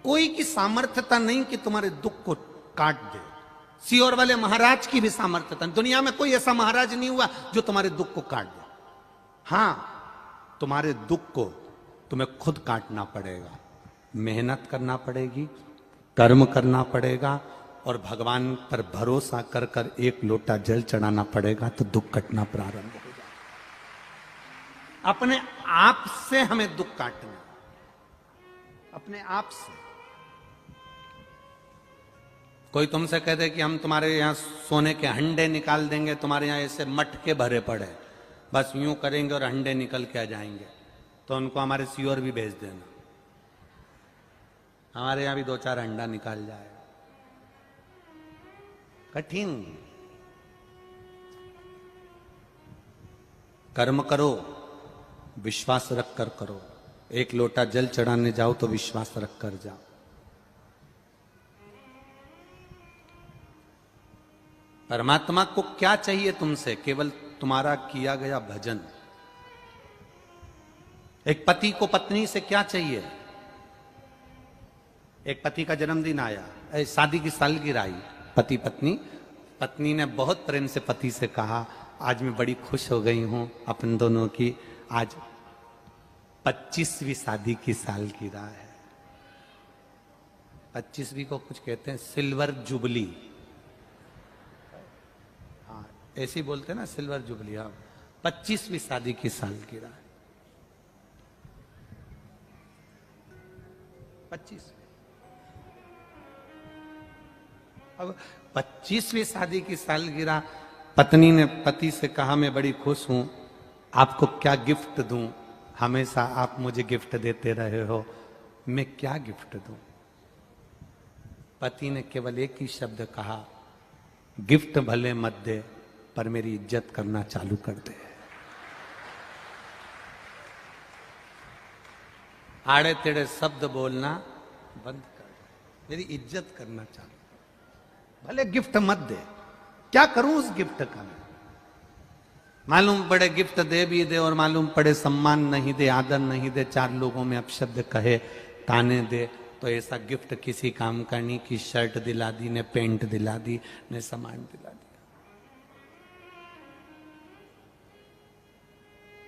कोई की सामर्थ्यता नहीं कि तुम्हारे दुख को काट दे। सियोर वाले महाराज की भी सामर्थ्यता, दुनिया में कोई ऐसा महाराज नहीं हुआ जो तुम्हारे दुख को काट दे। हां, तुम्हारे दुख को तुम्हें खुद काटना पड़ेगा, मेहनत करना पड़ेगी, कर्म करना पड़ेगा और भगवान पर भरोसा कर कर एक लोटा जल चढ़ाना पड़ेगा, तो दुख कटना प्रारंभ हो जाएगा। अपने आप से हमें दुख काटना, अपने आप से। कोई तुमसे कह दे कि हम तुम्हारे यहां सोने के हंडे निकाल देंगे, तुम्हारे यहां ऐसे मटके भरे पड़े, बस यूं करेंगे और हंडे निकल के आ जाएंगे, तो उनको हमारे सियोर भी भेज देना, हमारे यहां भी 2-4 अंडा निकाल जाएगा। कठिन। कर्म करो, विश्वास रख कर करो। एक लोटा जल चढ़ाने जाओ तो विश्वास रख कर जाओ। परमात्मा को क्या चाहिए तुमसे? केवल तुम्हारा किया गया भजन। एक पति को पत्नी से क्या चाहिए? एक पति का जन्मदिन आया, शादी की सालगिरह आई, पति पत्नी, पत्नी ने बहुत प्रेम से पति से कहा, आज मैं बड़ी खुश हो गई हूं अपन दोनों की, आज 25वीं शादी की सालगिरह है। 25वीं को कुछ कहते हैं सिल्वर जुबली, हाँ ऐसे ही बोलते हैं ना, सिल्वर जुबली। हाँ, 25वीं शादी की सालगिरह है। 25। अब 25वीं शादी की सालगिरह, पत्नी ने पति से कहा, मैं बड़ी खुश हूं, आपको क्या गिफ्ट दूं? हमेशा आप मुझे गिफ्ट देते रहे हो, मैं क्या गिफ्ट दूं? पति ने केवल एक ही शब्द कहा, गिफ्ट भले मत दे पर मेरी इज्जत करना चालू कर दे। आड़े तेड़े शब्द बोलना बंद कर, मेरी इज्जत करना चालू। भले गिफ्ट मत दे, क्या करूं उस गिफ्ट का मैं? मालूम पड़े गिफ्ट दे भी दे और मालूम पड़े सम्मान नहीं दे, आदर नहीं दे, 4 लोगों में अपशब्द कहे, ताने दे, तो ऐसा गिफ्ट किसी काम का नहीं कि शर्ट दिला दी, ने पेंट दिला दी, ने सामान दिला दिया।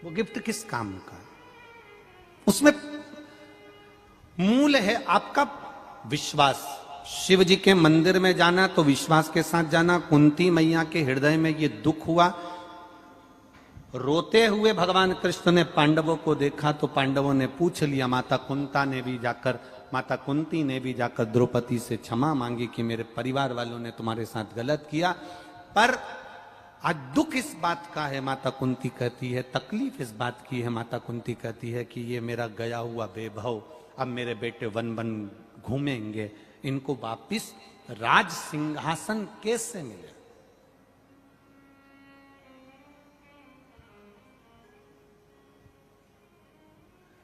वो गिफ्ट किस काम का? उसमें मूल है आपका विश्वास। शिव जी के मंदिर में जाना तो विश्वास के साथ जाना। कुंती मैया के हृदय में ये दुख हुआ, रोते हुए भगवान कृष्ण ने पांडवों को देखा तो पांडवों ने पूछ लिया, माता कुंती ने भी जाकर द्रौपदी से क्षमा मांगी कि मेरे परिवार वालों ने तुम्हारे साथ गलत किया। पर आज दुख इस बात का है, माता कुंती कहती है, तकलीफ इस बात की है, माता कुंती कहती है कि ये मेरा गया हुआ वैभव, अब मेरे बेटे वन वन घूमेंगे, इनको वापिस राज सिंहासन कैसे मिले?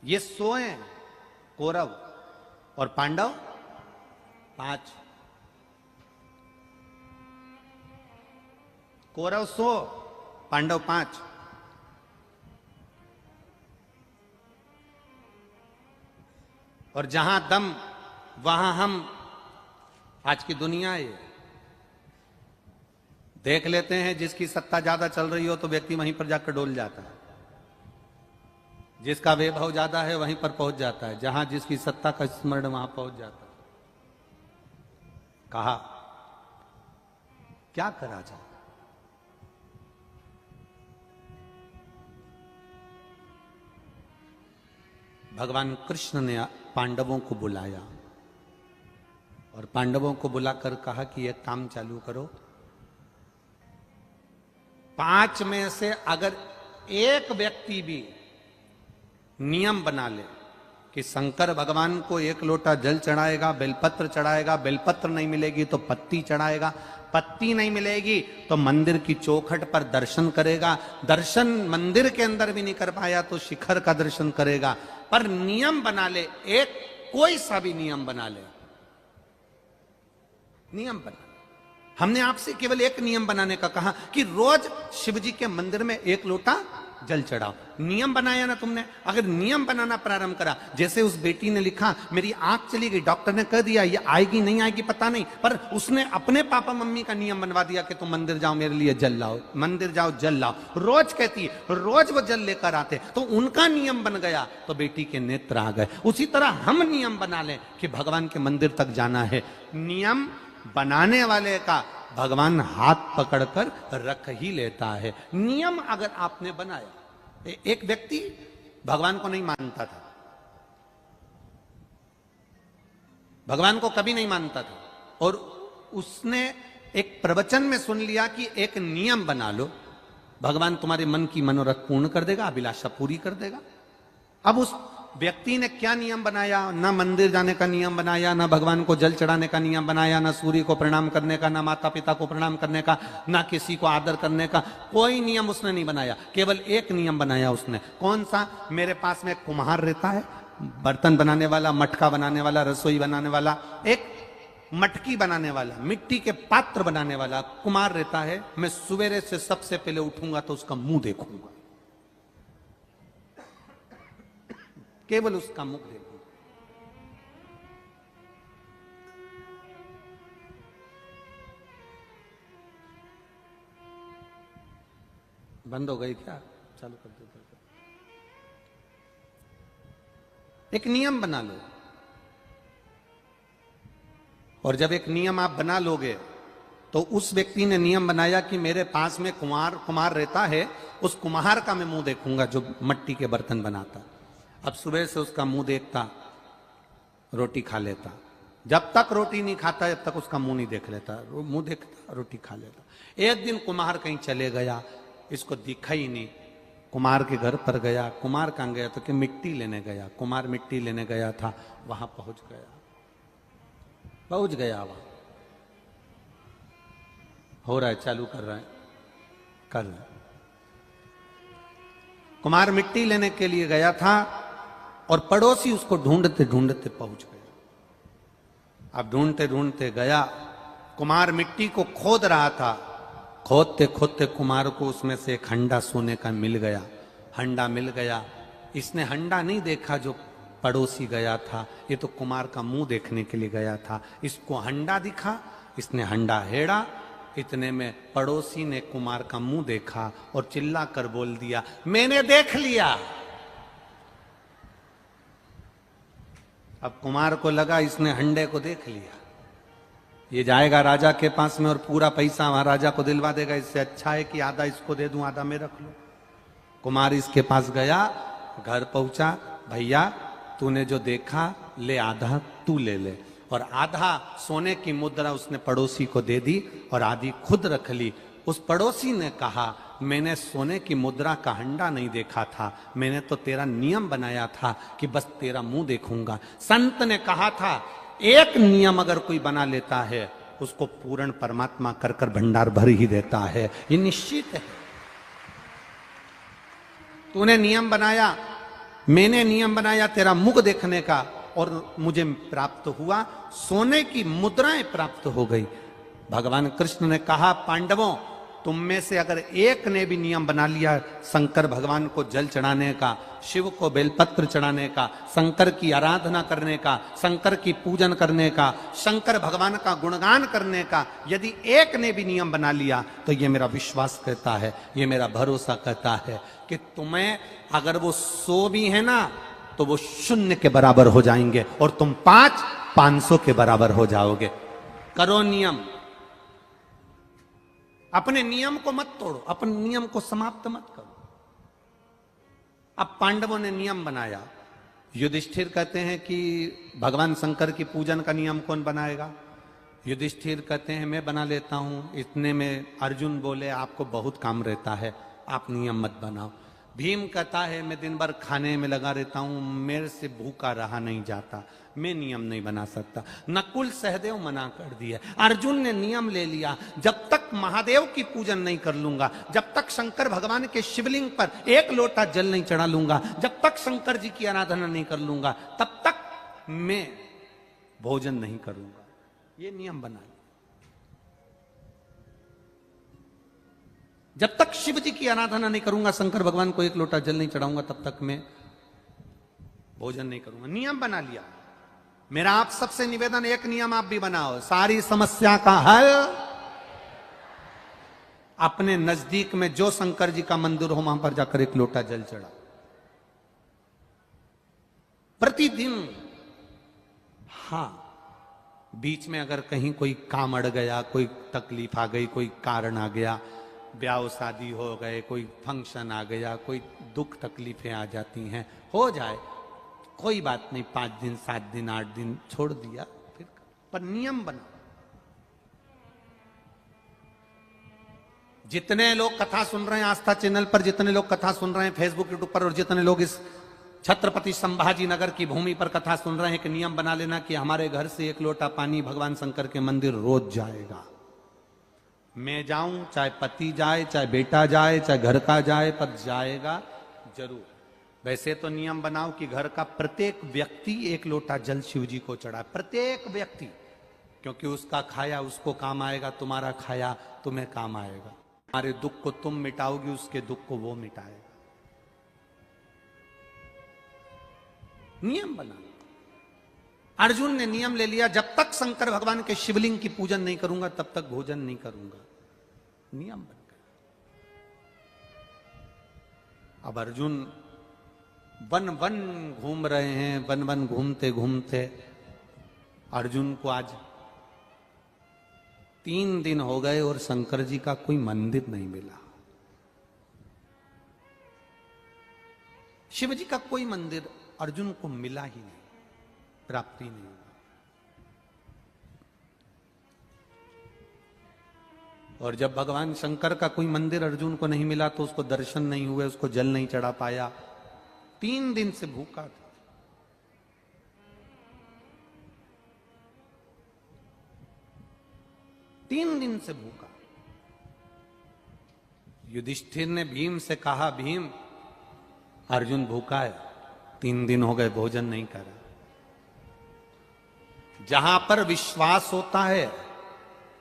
ये 100 हैं, कौरव और पांडव 5। कौरव 100, पांडव 5। और जहां दम वहां हम। आज की दुनिया है, देख लेते हैं, जिसकी सत्ता ज्यादा चल रही हो तो व्यक्ति वहीं पर जाकर डोल जाता है, जिसका वैभव ज्यादा है वहीं पर पहुंच जाता है, जहां जिसकी सत्ता का स्मरण वहां पहुंच जाता है। कहा क्या करा जाए? भगवान कृष्ण ने पांडवों को बुलाया और पांडवों को बुलाकर कहा कि यह काम चालू करो, 5 में से अगर एक व्यक्ति भी नियम बना ले कि शंकर भगवान को 1 लोटा जल चढ़ाएगा, बेलपत्र चढ़ाएगा, बेलपत्र नहीं मिलेगी तो पत्ती चढ़ाएगा, पत्ती नहीं मिलेगी तो मंदिर की चौखट पर दर्शन करेगा, दर्शन मंदिर के अंदर भी नहीं कर पाया तो शिखर का दर्शन करेगा, पर नियम बना ले, एक कोई सा भी नियम बना ले, नियम बना। हमने आपसे केवल एक नियम बनाने का कहा कि रोज शिव जी के मंदिर में 1 लोटा जल चढ़ाओ। नियम बनाया ना तुमने, अगर नियम बनाना प्रारंभ करा, जैसे उस बेटी ने लिखा मेरी आंख चली गई, डॉक्टर ने कह दिया ये आएगी नहीं आएगी पता नहीं, पर उसने अपने पापा मम्मी का नियम बनवा दिया कि तुम मंदिर जाओ मेरे लिए जल लाओ, मंदिर जाओ जल लाओ, रोज कहती है, रोज वो जल लेकर आते, तो उनका नियम बन गया, तो बेटी के नेत्र आ गए। उसी तरह हम नियम बना लें कि भगवान के मंदिर तक जाना है, नियम बनाने वाले का भगवान हाथ पकड़कर रख ही लेता है। नियम अगर आपने बनाया, एक व्यक्ति भगवान को नहीं मानता था, भगवान को कभी नहीं मानता था, और उसने एक प्रवचन में सुन लिया कि एक नियम बना लो, भगवान तुम्हारे मन की मनोरथ पूर्ण कर देगा, अभिलाषा पूरी कर देगा। अब उस व्यक्ति ने क्या नियम बनाया? ना मंदिर जाने का नियम बनाया, ना भगवान को जल चढ़ाने का नियम बनाया, ना सूर्य को प्रणाम करने का, ना माता पिता को प्रणाम करने का, ना किसी को आदर करने का, कोई नियम उसने नहीं बनाया। केवल एक नियम बनाया उसने। कौन सा? मेरे पास में कुम्हार रहता है, बर्तन बनाने वाला, मटका बनाने वाला, रसोई बनाने वाला, एक मटकी बनाने वाला, मिट्टी के पात्र बनाने वाला कुम्हार रहता है। मैं सवेरे से सबसे पहले उठूंगा तो उसका मुंह देखूंगा, केवल उसका मुख देखूंगा। बंद हो गई क्या? चालू कर दो। एक नियम बना लो, और जब एक नियम आप बना लोगे तो उस व्यक्ति ने नियम बनाया कि मेरे पास में कुम्हार रहता है, उस कुम्हार का मैं मुंह देखूंगा जो मट्टी के बर्तन बनाता। अब सुबह से उसका मुंह देखता, रोटी खा लेता, जब तक रोटी नहीं खाता जब तक उसका मुंह नहीं देख लेता, मुंह देखता रोटी खा लेता। एक दिन कुम्हार कहीं चले गया, इसको दिखा ही नहीं, कुम्हार के घर पर गया। कुम्हार कहाँ गया? तो कि मिट्टी लेने गया। कुम्हार मिट्टी लेने गया था, वहां पहुंच गया वहां हो रहा है, चालू कर रहा है, कर रहा है। कुम्हार मिट्टी लेने के लिए गया था और पड़ोसी उसको ढूंढते ढूंढते पहुंच गया। अब ढूंढते ढूंढते गया, कुम्हार मिट्टी को खोद रहा था, खोदते खोदते कुम्हार को उसमें से एक हंडा सोने का मिल गया। हंडा मिल गया, इसने हंडा नहीं देखा जो पड़ोसी गया था, ये तो कुम्हार का मुंह देखने के लिए गया था। इसको हंडा दिखा, इसने हंडा हेड़ा, इतने में पड़ोसी ने कुम्हार का मुंह देखा और चिल्ला कर बोल दिया, मैंने देख लिया। अब कुम्हार को लगा इसने हंडे को देख लिया, ये जाएगा राजा के पास में और पूरा पैसा वहां राजा को दिलवा देगा, इससे अच्छा है कि आधा इसको दे दूं आधा मैं रख लूं। कुम्हार इसके पास गया, घर पहुंचा, भैया तूने जो देखा ले आधा तू ले ले, और आधा सोने की मुद्रा उसने पड़ोसी को दे दी और आधी खुद रख ली। उस पड़ोसी ने कहा, मैंने सोने की मुद्रा का हंडा नहीं देखा था, मैंने तो तेरा नियम बनाया था कि बस तेरा मुंह देखूंगा। संत ने कहा था, एक नियम अगर कोई बना लेता है उसको पूर्ण परमात्मा कर कर भंडार भर ही देता है, ये निश्चित है। तूने नियम बनाया, मैंने नियम बनाया तेरा मुख देखने का, और मुझे प्राप्त हुआ, सोने की मुद्राएं प्राप्त हो गई। भगवान कृष्ण ने कहा, पांडवों तुम में से अगर एक ने भी नियम बना लिया शंकर भगवान को जल चढ़ाने का, शिव को बेलपत्र चढ़ाने का, शंकर की आराधना करने का, शंकर की पूजन करने का, शंकर भगवान का गुणगान करने का, यदि एक ने भी नियम बना लिया तो ये मेरा विश्वास कहता है, ये मेरा भरोसा कहता है कि तुम्हें अगर वो 100 भी है ना तो वो 0 के बराबर हो जाएंगे और तुम 500 के बराबर हो जाओगे। करो नियम, अपने नियम को मत तोड़ो, अपने नियम को समाप्त मत करो। अब पांडवों ने नियम बनाया, युधिष्ठिर कहते हैं कि भगवान शंकर की पूजन का नियम कौन बनाएगा? युधिष्ठिर कहते हैं मैं बना लेता हूं। इतने में अर्जुन बोले, आपको बहुत काम रहता है, आप नियम मत बनाओ। भीम कहता है मैं दिन भर खाने में लगा रहता हूं, मेरे से भूखा रहा नहीं जाता, मैं नियम नहीं बना सकता। नकुल सहदेव मना कर दिया। अर्जुन ने नियम ले लिया, जब तक महादेव की पूजन नहीं कर लूंगा, जब तक शंकर भगवान के शिवलिंग पर एक लोटा जल नहीं चढ़ा लूंगा, जब तक शंकर जी की आराधना नहीं कर लूंगा, तब तक मैं भोजन नहीं करूंगा। ये नियम बना। जब तक शिव जी की आराधना नहीं करूंगा, शंकर भगवान को एक लोटा जल नहीं चढ़ाऊंगा, तब तक मैं भोजन नहीं करूंगा। नियम बना लिया। मेरा आप सबसे निवेदन, एक नियम आप भी बनाओ, सारी समस्या का हल अपने नजदीक में जो शंकर जी का मंदिर हो वहां पर जाकर एक लोटा जल चढ़ाओ प्रतिदिन। हां, बीच में अगर कहीं कोई काम अड़ गया, कोई तकलीफ आ गई, कोई कारण आ गया, ब्याह शादी हो गए, कोई फंक्शन आ गया, कोई दुख तकलीफें आ जाती हैं, हो जाए, कोई बात नहीं, 5 दिन 7 दिन 8 दिन छोड़ दिया, फिर पर नियम बना। जितने लोग कथा सुन रहे हैं आस्था चैनल पर, जितने लोग कथा सुन रहे हैं फेसबुक यूट्यूब पर, और जितने लोग इस छत्रपति संभाजी नगर की भूमि पर कथा सुन रहे हैं, एक नियम बना लेना कि हमारे घर से एक लोटा पानी भगवान शंकर के मंदिर रोज जाएगा। मैं जाऊं, चाहे पति जाए, चाहे बेटा जाए, चाहे घर का जाए, पर जाएगा जरूर। वैसे तो नियम बनाओ कि घर का प्रत्येक व्यक्ति एक लोटा जल शिव जी को चढ़ाए, प्रत्येक व्यक्ति, क्योंकि उसका खाया उसको काम आएगा, तुम्हारा खाया तुम्हें काम आएगा। तुम्हारे दुख को तुम मिटाओगी, उसके दुख को वो मिटाएगा। नियम बना। अर्जुन ने नियम ले लिया, जब तक शंकर भगवान के शिवलिंग की पूजन नहीं करूंगा तब तक भोजन नहीं करूंगा। नियम बन गया। अब अर्जुन वन वन घूम रहे हैं, वन वन घूमते घूमते अर्जुन को आज 3 दिन हो गए और शंकर जी का कोई मंदिर नहीं मिला। शिव जी का कोई मंदिर अर्जुन को मिला ही नहीं, प्राप्ति नहीं हुआ। और जब भगवान शंकर का कोई मंदिर अर्जुन को नहीं मिला तो उसको दर्शन नहीं हुए, उसको जल नहीं चढ़ा पाया, 3 दिन से भूखा था। तीन दिन से भूखा। युधिष्ठिर ने भीम से कहा, भीम अर्जुन भूखा है, 3 दिन हो गए भोजन नहीं करा। जहां पर विश्वास होता है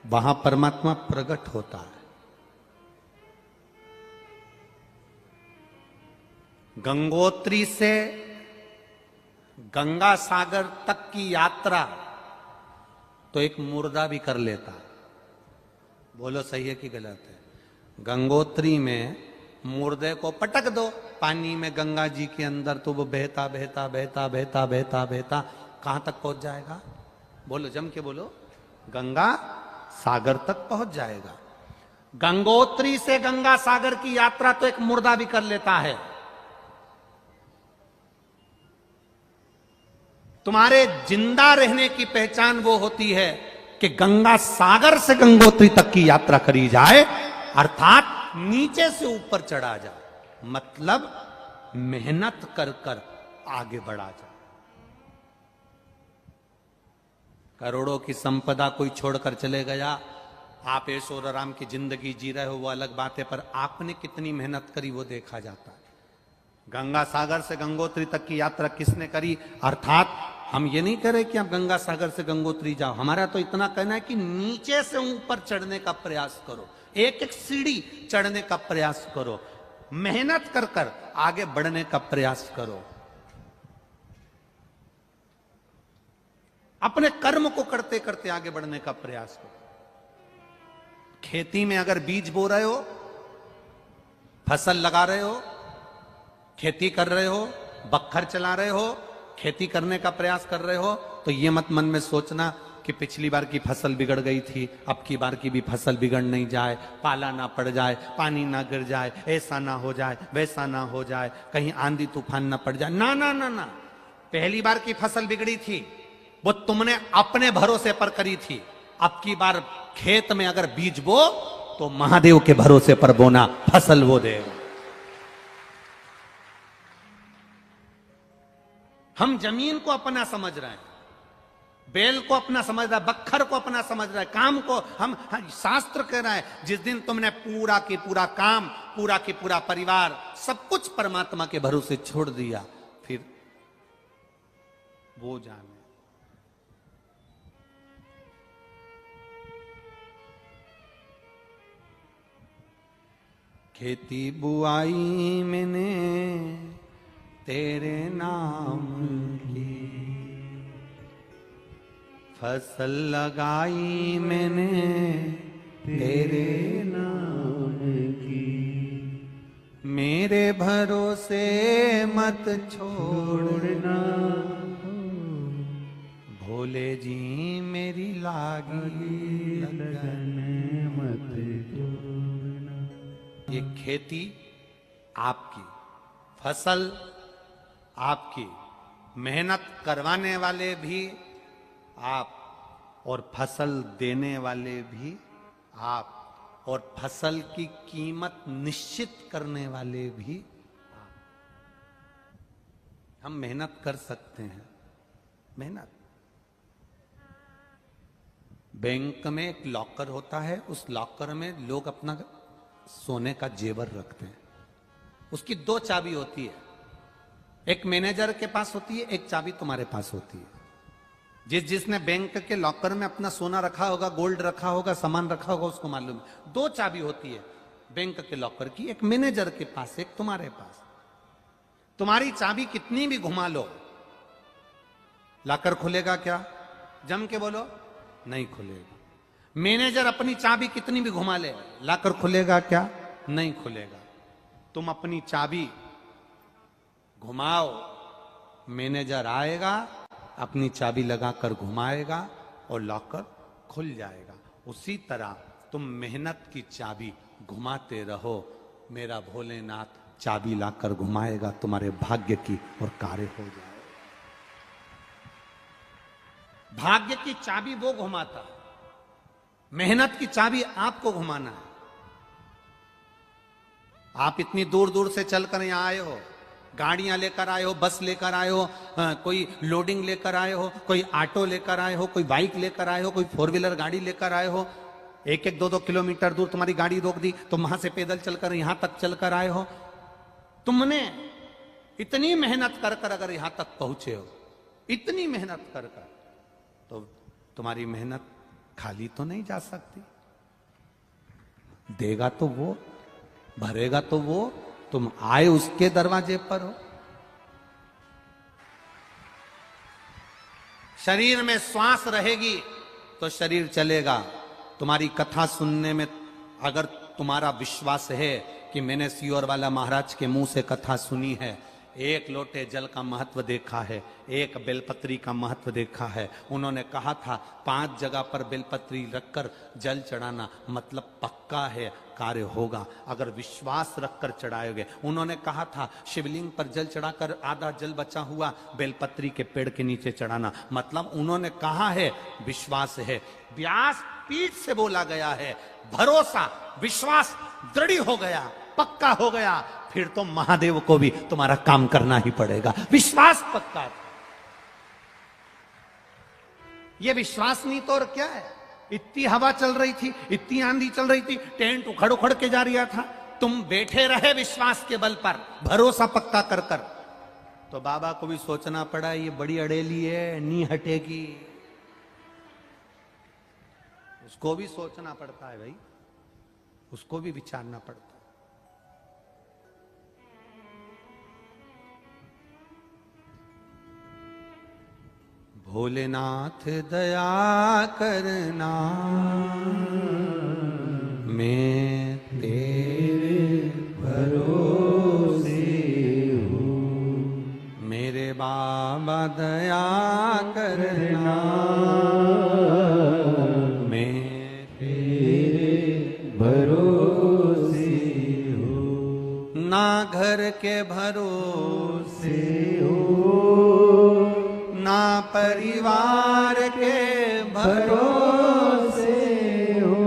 वहां परमात्मा प्रकट होता है। गंगोत्री से गंगा सागर तक की यात्रा तो एक मुर्दा भी कर लेता। बोलो सही है कि गलत है? गंगोत्री में मुर्दे को पटक दो पानी में गंगा जी के अंदर, तो वो बहता बहता बहता बहता बहता बहता कहां तक पहुंच जाएगा? बोलो, जम के बोलो, गंगा सागर तक पहुंच जाएगा। गंगोत्री से गंगा सागर की यात्रा तो एक मुर्दा भी कर लेता है। तुम्हारे जिंदा रहने की पहचान वो होती है कि गंगा सागर से गंगोत्री तक की यात्रा करी जाए, अर्थात नीचे से ऊपर चढ़ा जाए, मतलब मेहनत कर कर आगे बढ़ा जाए। करोड़ों की संपदा कोई छोड़कर चले गया, आप ऐशो आराम की जिंदगी जी रहे हो वो अलग बात है, पर आपने कितनी मेहनत करी वो देखा जाता है। गंगा सागर से गंगोत्री तक की यात्रा किसने करी? अर्थात हम ये नहीं कह रहे कि आप गंगा सागर से गंगोत्री जाओ, हमारा तो इतना कहना है कि नीचे से ऊपर चढ़ने का प्रयास करो, एक एक सीढ़ी चढ़ने का प्रयास करो, मेहनत कर कर आगे बढ़ने का प्रयास करो। अपने कर्म को करते करते आगे बढ़ने का प्रयास करो। खेती में अगर बीज बो रहे हो, फसल लगा रहे हो, खेती कर रहे हो, बखर चला रहे हो, खेती करने का प्रयास कर रहे हो, तो ये मत मन में सोचना कि पिछली बार की फसल बिगड़ गई थी, अब की बार की भी फसल बिगड़ नहीं जाए, पाला ना पड़ जाए, पानी ना गिर जाए, ऐसा ना हो जाए, वैसा ना हो जाए, कहीं आंधी तूफान ना पड़ जाए। ना ना ना ना, पहली बार की फसल बिगड़ी थी, वो तुमने अपने भरोसे पर करी थी। अब की बार खेत में अगर बीज बो तो महादेव के भरोसे पर बोना, फसल वो देगा। हम जमीन को अपना समझ रहे हैं, बैल को अपना समझ रहा है, बखर को अपना समझ रहा है, काम को हम शास्त्र कह रहा है जिस दिन तुमने पूरा की पूरा काम, पूरा की पूरा परिवार, सब कुछ परमात्मा के भरोसे छोड़ दिया, फिर वो जाने। खेती बुआई मैंने तेरे नाम की, फसल लगाई मैंने तेरे नाम की, मेरे भरोसे मत छोड़ना भोले जी मेरी लागी लगन मत छोड़ना। ये खेती आपकी, फसल आपकी, मेहनत करवाने वाले भी आप और फसल देने वाले भी आप, और फसल की कीमत निश्चित करने वाले भी आप। हम मेहनत कर सकते हैं, मेहनत। बैंक में एक लॉकर होता है, उस लॉकर में लोग अपना सोने का जेवर रखते हैं। उसकी दो चाबी होती है, एक मैनेजर के पास होती है, एक चाबी तुम्हारे पास होती है। जिसने बैंक के लॉकर में अपना सोना रखा होगा, गोल्ड रखा होगा, सामान रखा होगा, उसको मालूम है। दो चाबी होती है बैंक के लॉकर की, एक मैनेजर के पास, एक तुम्हारे पास। तुम्हारी चाबी कितनी भी घुमा लो, लॉकर खुलेगा क्या? जम के बोलो, नहीं खुलेगा। मैनेजर अपनी चाबी कितनी भी घुमा ले, लॉकर खुलेगा क्या? नहीं खुलेगा। तुम अपनी चाबी घुमाओ, मैनेजर आएगा, अपनी चाबी लगाकर घुमाएगा और लॉकर खुल जाएगा। उसी तरह तुम मेहनत की चाबी घुमाते रहो, मेरा भोलेनाथ चाबी लाकर घुमाएगा तुम्हारे भाग्य की और कार्य हो जाएगा। भाग्य की चाबी वो घुमाता है, मेहनत की चाबी आपको घुमाना है। आप इतनी दूर दूर से चलकर यहां आए हो, गाड़ियां लेकर आए हो, बस लेकर आए हो, कोई लोडिंग लेकर आए हो, कोई ऑटो लेकर आए हो, कोई बाइक लेकर आए हो, कोई फोर व्हीलर गाड़ी लेकर आए हो। एक एक दो दो किलोमीटर दूर तुम्हारी गाड़ी रोक दी, तुम वहां से पैदल चलकर यहां तक चलकर आए हो। तुमने इतनी मेहनत कर कर अगर यहां तक पहुंचे हो, इतनी मेहनत कर कर, तो तुम्हारी मेहनत खाली तो नहीं जा सकती। देगा तो वो, भरेगा तो वो, तुम आए उसके दरवाजे पर हो। शरीर में श्वास रहेगी तो शरीर चलेगा। तुम्हारी कथा सुनने में अगर तुम्हारा विश्वास है कि मैंने सियोर वाला महाराज के मुंह से कथा सुनी है, एक लोटे जल का महत्व देखा है, एक बेलपत्री का महत्व देखा है। उन्होंने कहा था 5 जगह पर बेलपत्री रखकर जल चढ़ाना, मतलब पक्का है कार्य होगा अगर विश्वास रखकर चढ़ाओगे। उन्होंने कहा था शिवलिंग पर जल चढ़ाकर आधा जल बचा हुआ बेलपत्री के पेड़ के नीचे चढ़ाना, मतलब उन्होंने कहा है विश्वास है। व्यास पीठ से बोला गया है, भरोसा विश्वास दृढ़ हो गया, पक्का हो गया, फिर तो महादेव को भी तुम्हारा काम करना ही पड़ेगा। विश्वास पक्का। ये विश्वास नहीं तो और क्या है? इतनी हवा चल रही थी, इतनी आंधी चल रही थी, टेंट उखड़ उखड़ के जा रहा था, तुम बैठे रहे विश्वास के बल पर, भरोसा पक्का कर कर। तो बाबा को भी सोचना पड़ा, ये बड़ी अड़ेली है, नहीं हटेगी। उसको भी सोचना पड़ता है भाई, उसको भी विचारना पड़ता है। भोलेनाथ दया करना, मैं तेरे भरोसे हूँ। मेरे बाबा दया करना, मैं तेरे भरोसे हूँ। ना घर के भरोसे हो, ना परिवार के भरोसे हो,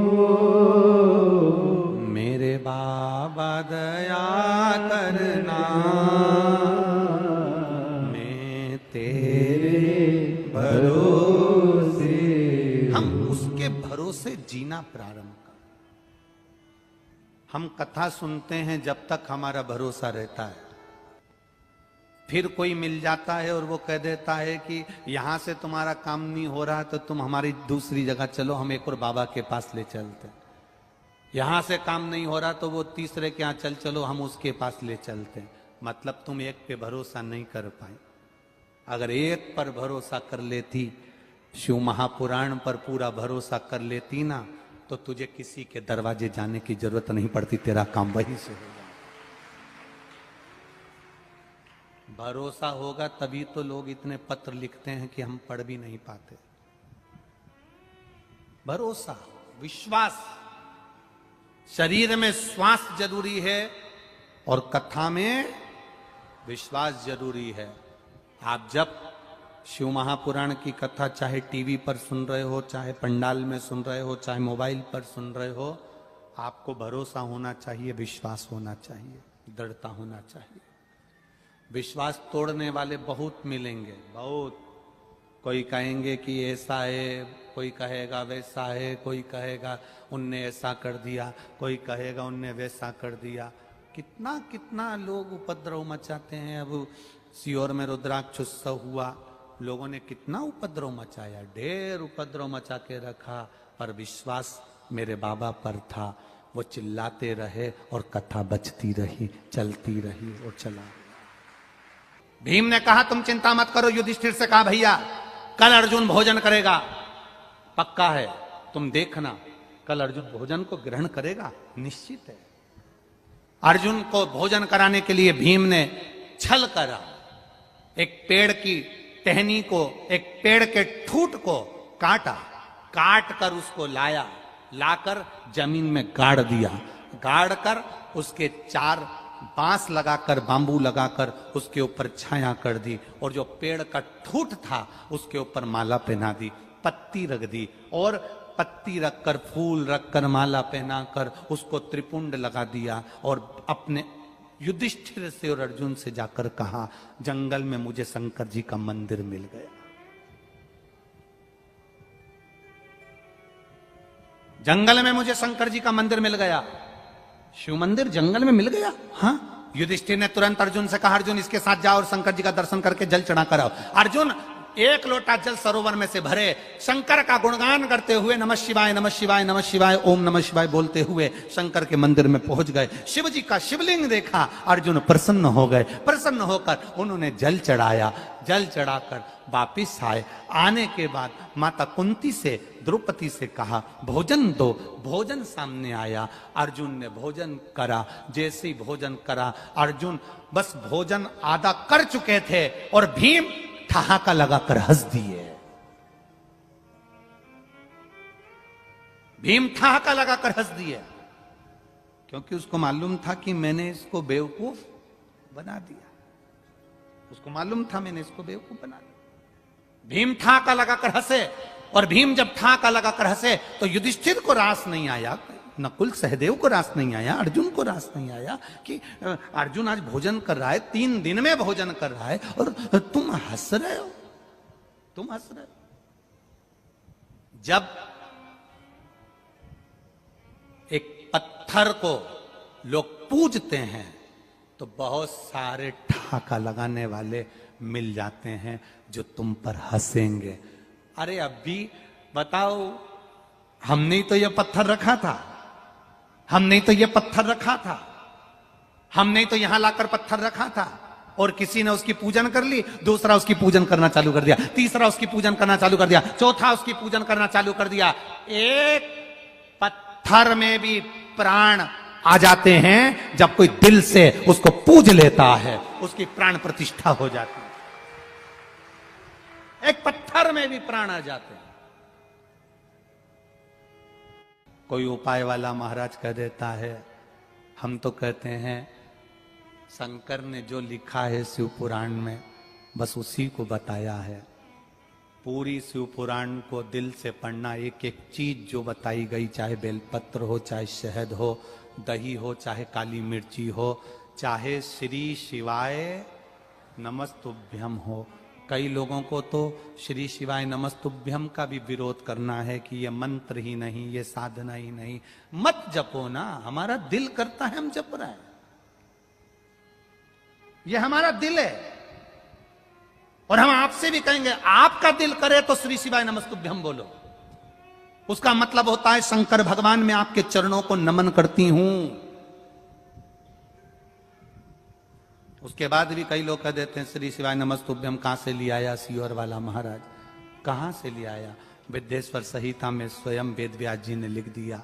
मेरे बाबा दया करना, मैं तेरे भरोसे। हम उसके भरोसे जीना प्रारंभ कर। हम कथा सुनते हैं जब तक हमारा भरोसा रहता है, फिर कोई मिल जाता है और वो कह देता है कि यहां से तुम्हारा काम नहीं हो रहा तो तुम हमारी दूसरी जगह चलो, हम एक और बाबा के पास ले चलते। यहां से काम नहीं हो रहा तो वो तीसरे के यहां चल चलो, हम उसके पास ले चलते हैं। मतलब तुम एक पे भरोसा नहीं कर पाए। अगर एक पर भरोसा कर लेती, शिव महापुराण पर पूरा भरोसा कर लेती ना, तो तुझे किसी के दरवाजे जाने की जरूरत नहीं पड़ती, तेरा काम वहीं से होगा। भरोसा होगा तभी तो लोग इतने पत्र लिखते हैं कि हम पढ़ भी नहीं पाते। भरोसा, विश्वास, शरीर में श्वास जरूरी है और कथा में विश्वास जरूरी है। आप जब शिव महापुराण की कथा चाहे टीवी पर सुन रहे हो, चाहे पंडाल में सुन रहे हो, चाहे मोबाइल पर सुन रहे हो, आपको भरोसा होना चाहिए, विश्वास होना चाहिए, दृढ़ता होना चाहिए। विश्वास तोड़ने वाले बहुत मिलेंगे, बहुत। कोई कहेंगे कि ऐसा है, कोई कहेगा वैसा है, कोई कहेगा उनने ऐसा कर दिया, कोई कहेगा उनने वैसा कर दिया। कितना कितना लोग उपद्रव मचाते हैं। अब सीहोर में रुद्राक्ष उत्सव हुआ, लोगों ने कितना उपद्रव मचाया, ढेर उपद्रव मचा के रखा, पर विश्वास मेरे बाबा पर था। वो चिल्लाते रहे और कथा बचती रही, चलती रही और चला। भीम ने कहा तुम चिंता मत करो। युधिष्ठिर से कहा भैया कल अर्जुन भोजन करेगा, पक्का है, तुम देखना कल अर्जुन भोजन को ग्रहण करेगा, निश्चित है। अर्जुन को भोजन कराने के लिए भीम ने छल करा। एक पेड़ की टहनी को, एक पेड़ के ठूट को काटा, काट कर उसको लाया, लाकर जमीन में गाड़ दिया, गाड़ कर उसके 4 बांस लगाकर, बांबू लगाकर उसके ऊपर छाया कर दी, और जो पेड़ का ठूट था उसके ऊपर माला पहना दी, पत्ती रख दी, और पत्ती रखकर, फूल रखकर, माला पहनाकर उसको त्रिपुंड लगा दिया, और अपने युधिष्ठिर से और अर्जुन से जाकर कहा जंगल में मुझे शंकर जी का मंदिर मिल गया। जंगल में मुझे शंकर जी का मंदिर मिल गया। शिव मंदिर जंगल में मिल गया? हाँ। युधिष्ठिर ने तुरंत अर्जुन से कहा अर्जुन इसके साथ जाओ और शंकर जी का दर्शन करके जल चढ़ा कर आओ। अर्जुन 1 लोटा जल सरोवर में से भरे, शंकर का गुणगान करते हुए नमः शिवाय नमः शिवाय नमः शिवाय ओम नमः शिवाय बोलते हुए शंकर के मंदिर में पहुंच गए। शिव जी का शिवलिंग देखा, अर्जुन प्रसन्न हो गए। प्रसन्न होकर उन्होंने जल चढ़ाया, जल चढ़ाकर वापिस आए। आने के बाद माता कुंती से, द्रौपदी से कहा भोजन दो। भोजन सामने आया, अर्जुन ने भोजन करा। जैसे ही भोजन करा, अर्जुन बस भोजन आधा कर चुके थे और भीम ठहाका लगाकर हंस दिए। भीम ठहाका लगाकर हंस दिए, क्योंकि उसको मालूम था कि मैंने इसको बेवकूफ बना दिया। उसको मालूम था मैंने इसको बेवकूफ बना दिया। भीम ठहाका लगाकर हंसे, और भीम जब ठहाका लगाकर हंसे तो युधिष्ठिर को रास नहीं आया, नकुल सहदेव को रास नहीं आया, अर्जुन को रास नहीं आया कि अर्जुन आज भोजन कर रहा है, 3 दिन में भोजन कर रहा है और तुम हंस रहे हो, तुम हंस रहे हो। जब एक पत्थर को लोग पूजते हैं तो बहुत सारे ठहाका लगाने वाले मिल जाते हैं जो तुम पर हंसेंगे। अरे अभी बताओ, हमने तो यह पत्थर रखा था, हमने तो यह पत्थर रखा था, हमने तो यहां लाकर पत्थर रखा था, और किसी ने उसकी पूजन कर ली, दूसरा उसकी पूजन करना चालू कर दिया, तीसरा उसकी पूजन करना चालू कर दिया, चौथा उसकी पूजन करना चालू कर दिया। एक पत्थर में भी प्राण आ जाते हैं जब कोई दिल से उसको पूज लेता है, उसकी प्राण प्रतिष्ठा हो जाती है। एक पत्थर में भी प्राण आ जाते हैं। कोई उपाय वाला महाराज कह देता है, हम तो कहते हैं शंकर ने जो लिखा है शिव पुराण में बस उसी को बताया है। पूरी शिव पुराण को दिल से पढ़ना, एक एक चीज जो बताई गई, चाहे बेलपत्र हो, चाहे शहद हो, दही हो, चाहे काली मिर्ची हो, चाहे श्री शिवाय नमस्तुभ्यम हो। कई लोगों को तो श्री शिवाय नमस्तुभ्यम का भी विरोध करना है कि ये मंत्र ही नहीं, ये साधना ही नहीं। मत जपो ना, हमारा दिल करता है हम जप रहे हैं, ये हमारा दिल है। और हम आपसे भी कहेंगे आपका दिल करे तो श्री शिवाय नमस्तुभ्यम बोलो, उसका मतलब होता है शंकर भगवान मैं आपके चरणों को नमन करती हूं। उसके बाद भी कई लोग कह देते हैं श्री शिवाय नमस्तुभ्यम कहां से ले आया सीहोर वाला महाराज, कहां से ले आया? विद्येश्वर संहिता में स्वयं वेद व्यास जी ने लिख दिया।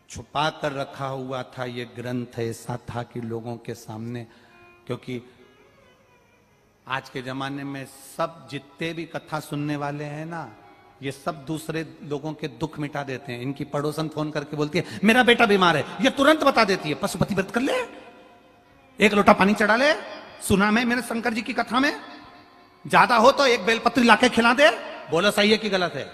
छुपा कर रखा हुआ था ये ग्रंथ, ऐसा था कि लोगों के सामने, क्योंकि आज के जमाने में सब जितने भी कथा सुनने वाले हैं ना, ये सब दूसरे लोगों के दुख मिटा देते हैं। इनकी पड़ोसन फोन करके बोलती है मेरा बेटा बीमार है, ये तुरंत बता देती है पशुपति व्रत कर ले, एक लोटा पानी चढ़ा ले, सुना मैं मेरे शंकर जी की कथा में, ज्यादा हो तो एक बेलपत्री लाके खिला दे। बोलो सही है कि गलत है?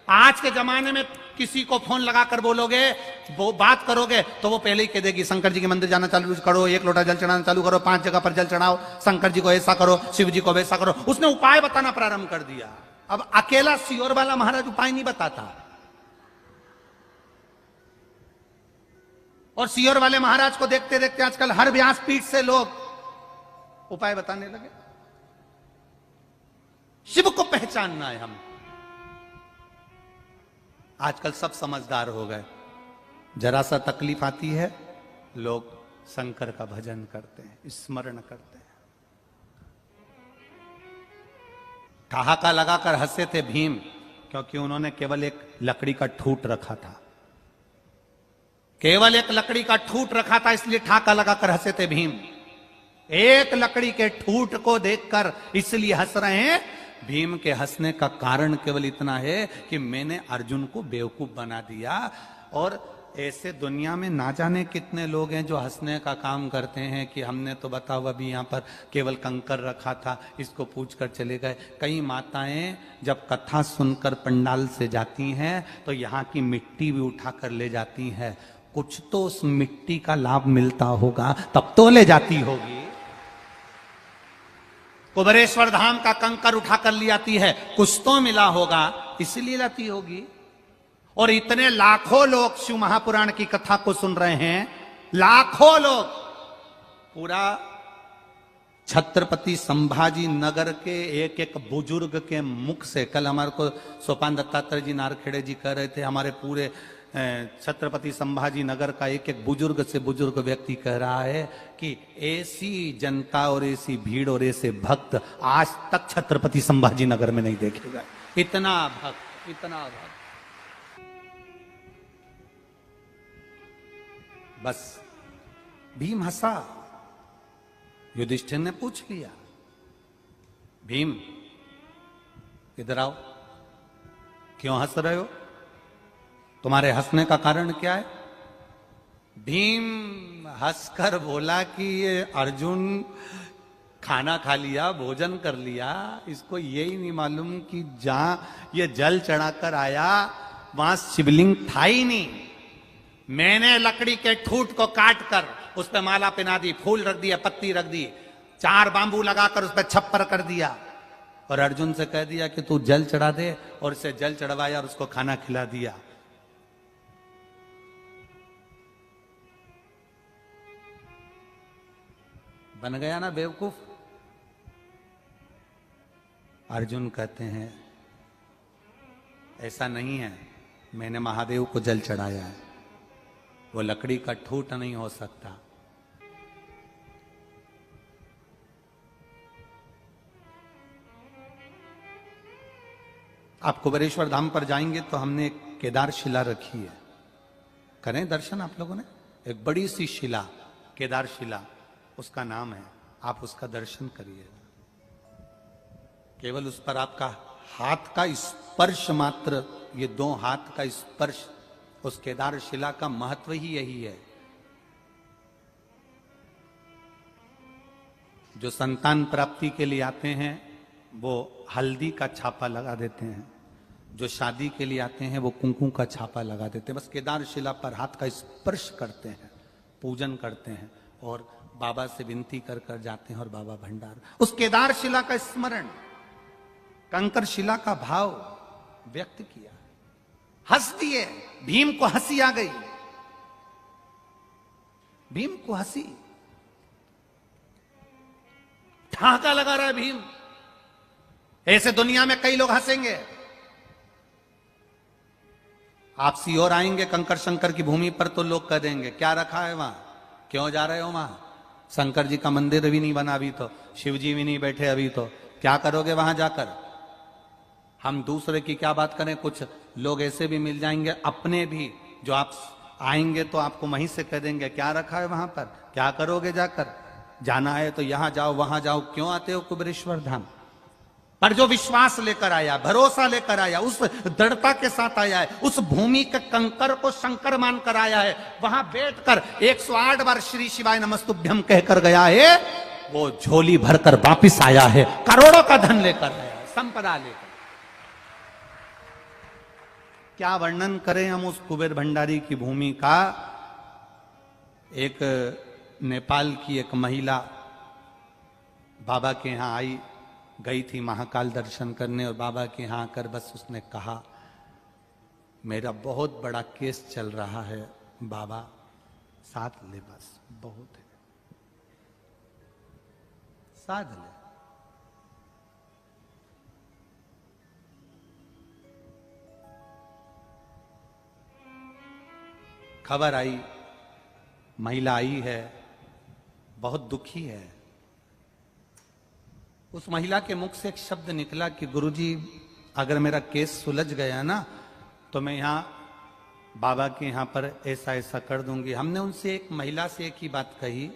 आज के जमाने में किसी को फोन लगाकर बोलोगे, वो बात करोगे तो वो पहले ही कह देगी शंकर जी के मंदिर जाना चालू करो, एक लोटा जल चढ़ाना चालू करो, 5 जगह पर जल चढ़ाओ, शंकर जी को ऐसा करो, शिव जी को वैसा करो। उसने उपाय बताना प्रारंभ कर दिया। अब अकेला सीहोर वाला महाराज उपाय नहीं बताता, और सीहोर वाले महाराज को देखते देखते आजकल हर व्यासपीठ से लोग उपाय बताने लगे। शिव को पहचानना है हम। आजकल सब समझदार हो गए, जरा सा तकलीफ आती है लोग शंकर का भजन करते हैं, स्मरण करते हैं। ठहाका लगाकर हंसे थे भीम, क्योंकि उन्होंने केवल एक लकड़ी का ठूट रखा था, केवल एक लकड़ी का ठूट रखा था, इसलिए ठहाका लगाकर हंसे थे भीम। एक लकड़ी के ठूट को देखकर इसलिए हंस रहे हैं। भीम के हंसने का कारण केवल इतना है कि मैंने अर्जुन को बेवकूफ बना दिया। और ऐसे दुनिया में ना जाने कितने लोग हैं जो हंसने का काम करते हैं कि हमने तो बताओ अभी यहाँ पर केवल कंकर रखा था, इसको पूछ कर चले गए। कई माताएं जब कथा सुनकर पंडाल से जाती हैं तो यहाँ की मिट्टी भी उठा कर ले जाती हैं। कुछ तो उस मिट्टी का लाभ मिलता होगा, तब तो ले जाती होगी। कुबेरेश्वर धाम का कंकर उठाकर ले आती है, कुछ तो मिला होगा, इसलिए लाती होगी। और इतने लाखों लोग शिव महापुराण की कथा को सुन रहे हैं, लाखों लोग। पूरा छत्रपति संभाजी नगर के एक एक बुजुर्ग के मुख से, कल हमारे को सोपान दत्तात्रेय जी नारखेड़े जी कह रहे थे, हमारे पूरे छत्रपति संभाजी नगर का एक एक बुजुर्ग से बुजुर्ग व्यक्ति कह रहा है कि ऐसी जनता और ऐसी भीड़ और ऐसे भक्त आज तक छत्रपति संभाजी नगर में नहीं देखे गए। इतना भक्त, इतना भक्त। बस भीम हंसा। युधिष्ठिर ने पूछ लिया, भीम इधर आओ, क्यों हंस रहे हो? तुम्हारे हंसने का कारण क्या है? भीम हंसकर बोला कि ये अर्जुन खाना खा लिया, भोजन कर लिया, इसको यही नहीं मालूम कि जहां ये जल चढ़ाकर आया वहां शिवलिंग था ही नहीं। मैंने लकड़ी के ठूट को काट कर उस पर माला पहना दी, फूल रख दिया, पत्ती रख दी, 4 बांबू लगाकर उस पर छप्पर कर दिया, और अर्जुन से कह दिया कि तू जल चढ़ा दे, और इसे जल चढ़वाया और उसको खाना खिला दिया। बन गया ना बेवकूफ? अर्जुन कहते हैं ऐसा नहीं है, मैंने महादेव को जल चढ़ाया है, वो लकड़ी का ठूट नहीं हो सकता। आप कुबेरेश्वर धाम पर जाएंगे तो हमने एक केदार शिला रखी है, करें दर्शन आप लोगों ने? एक बड़ी सी शिला, केदार शिला उसका नाम है, आप उसका दर्शन करिए। केवल उस पर आपका हाथ का स्पर्श मात्र, ये 2 हाथ का स्पर्श, उस केदार शिला का महत्व ही यही है। जो संतान प्राप्ति के लिए आते हैं वो हल्दी का छापा लगा देते हैं, जो शादी के लिए आते हैं वो कुंकू का छापा लगा देते हैं। बस केदार शिला पर हाथ का स्पर्श करते हैं, पूजन करते हैं और बाबा से विनती कर कर जाते हैं, और बाबा भंडार। उस केदार शिला का स्मरण, कंकर शिला का भाव व्यक्त किया। हंस दिए, भीम को हंसी आ गई, भीम को हंसी, ठहाका लगा रहा है भीम। ऐसे दुनिया में कई लोग हंसेंगे। आप सीहोर आएंगे कंकर शंकर की भूमि पर तो लोग कह देंगे क्या रखा है वहां, क्यों जा रहे हो वहां, शंकर जी का मंदिर भी नहीं बना अभी तो, शिव जी भी नहीं बैठे अभी तो, क्या करोगे वहां जाकर। हम दूसरे की क्या बात करें, कुछ लोग ऐसे भी मिल जाएंगे अपने भी, जो आप आएंगे तो आपको वहीं से कह देंगे क्या रखा है वहां पर, क्या करोगे जाकर, जाना है तो यहां जाओ वहां जाओ, क्यों आते हो कुबेरेश्वर धाम। पर जो विश्वास लेकर आया, भरोसा लेकर आया, उस दृढ़ता के साथ आया है, उस भूमि के कंकर को शंकर मानकर आया है, वहां बैठकर 108 बार श्री शिवाय नमस्तुभ्यम कहकर गया है, वो झोली भरकर वापिस आया है, करोड़ों का धन लेकर आया है, संपदा लेकर। क्या वर्णन करें हम उस कुबेर भंडारी की भूमि का। एक नेपाल की एक महिला बाबा के यहां आई, गई थी महाकाल दर्शन करने, और बाबा के यहां आकर बस उसने कहा मेरा बहुत बड़ा केस चल रहा है बाबा, साथ ले, बस बहुत है, साथ ले। खबर आई, महिला आई है, बहुत दुखी है। उस महिला के मुख से एक शब्द निकला कि गुरुजी अगर मेरा केस सुलझ गया ना तो मैं यहां बाबा के यहां पर ऐसा ऐसा कर दूंगी। हमने उनसे, एक महिला से एक ही बात कही,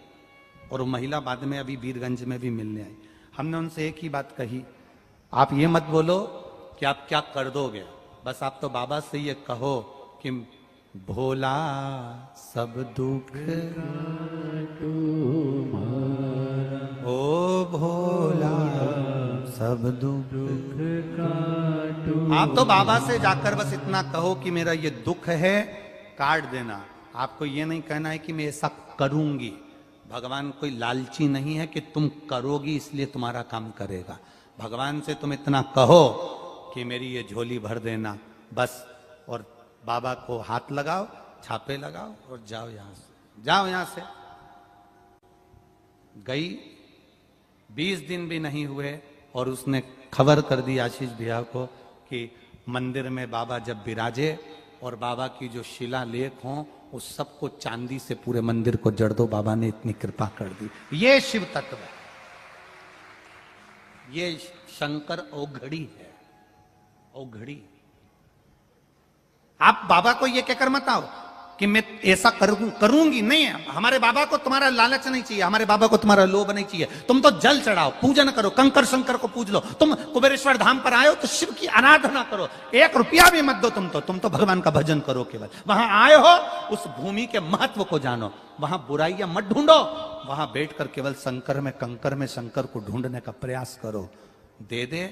और वो महिला बाद में अभी वीरगंज में भी मिलने आई। हमने उनसे एक ही बात कही, आप ये मत बोलो कि आप क्या कर दोगे, बस आप तो बाबा से ये कहो कि भोला सब दुख ओ भोला सब दुख। आप तो बाबा से जाकर बस इतना कहो कि मेरा ये दुख है, काट देना। आपको ये नहीं कहना है कि मैं ऐसा करूंगी। भगवान कोई लालची नहीं है कि तुम करोगी इसलिए तुम्हारा काम करेगा। भगवान से तुम इतना कहो कि मेरी ये झोली भर देना बस, और बाबा को हाथ लगाओ, छापे लगाओ और जाओ यहां से, जाओ यहां से। गई, 20 दिन भी नहीं हुए और उसने खबर कर दी आशीष भैया को कि मंदिर में बाबा जब विराजे और बाबा की जो शिलालेख हो उस सबको चांदी से पूरे मंदिर को जड़ दो। बाबा ने इतनी कृपा कर दी। ये शिव तत्व है, ये शंकर औघड़ी है, औघड़ी। आप बाबा को ये कहकर मत आओ कि मैं ऐसा करूंगी, नहीं है। हमारे बाबा को तुम्हारा लालच नहीं चाहिए, हमारे बाबा को तुम्हारा लोभ नहीं चाहिए। तुम तो जल चढ़ाओ, पूजन करो, कंकर शंकर को पूज लो। तुम कुबेरेश्वर धाम पर आए हो तो शिव की आराधना करो, 1 रुपया भी मत दो। तुम तो भगवान का भजन करो केवल। वहां आए हो, उस भूमि के महत्व को जानो, वहां बुराइयां मत ढूंढो, वहां बैठकर केवल शंकर में, कंकर में शंकर को ढूंढने का प्रयास करो। दे दे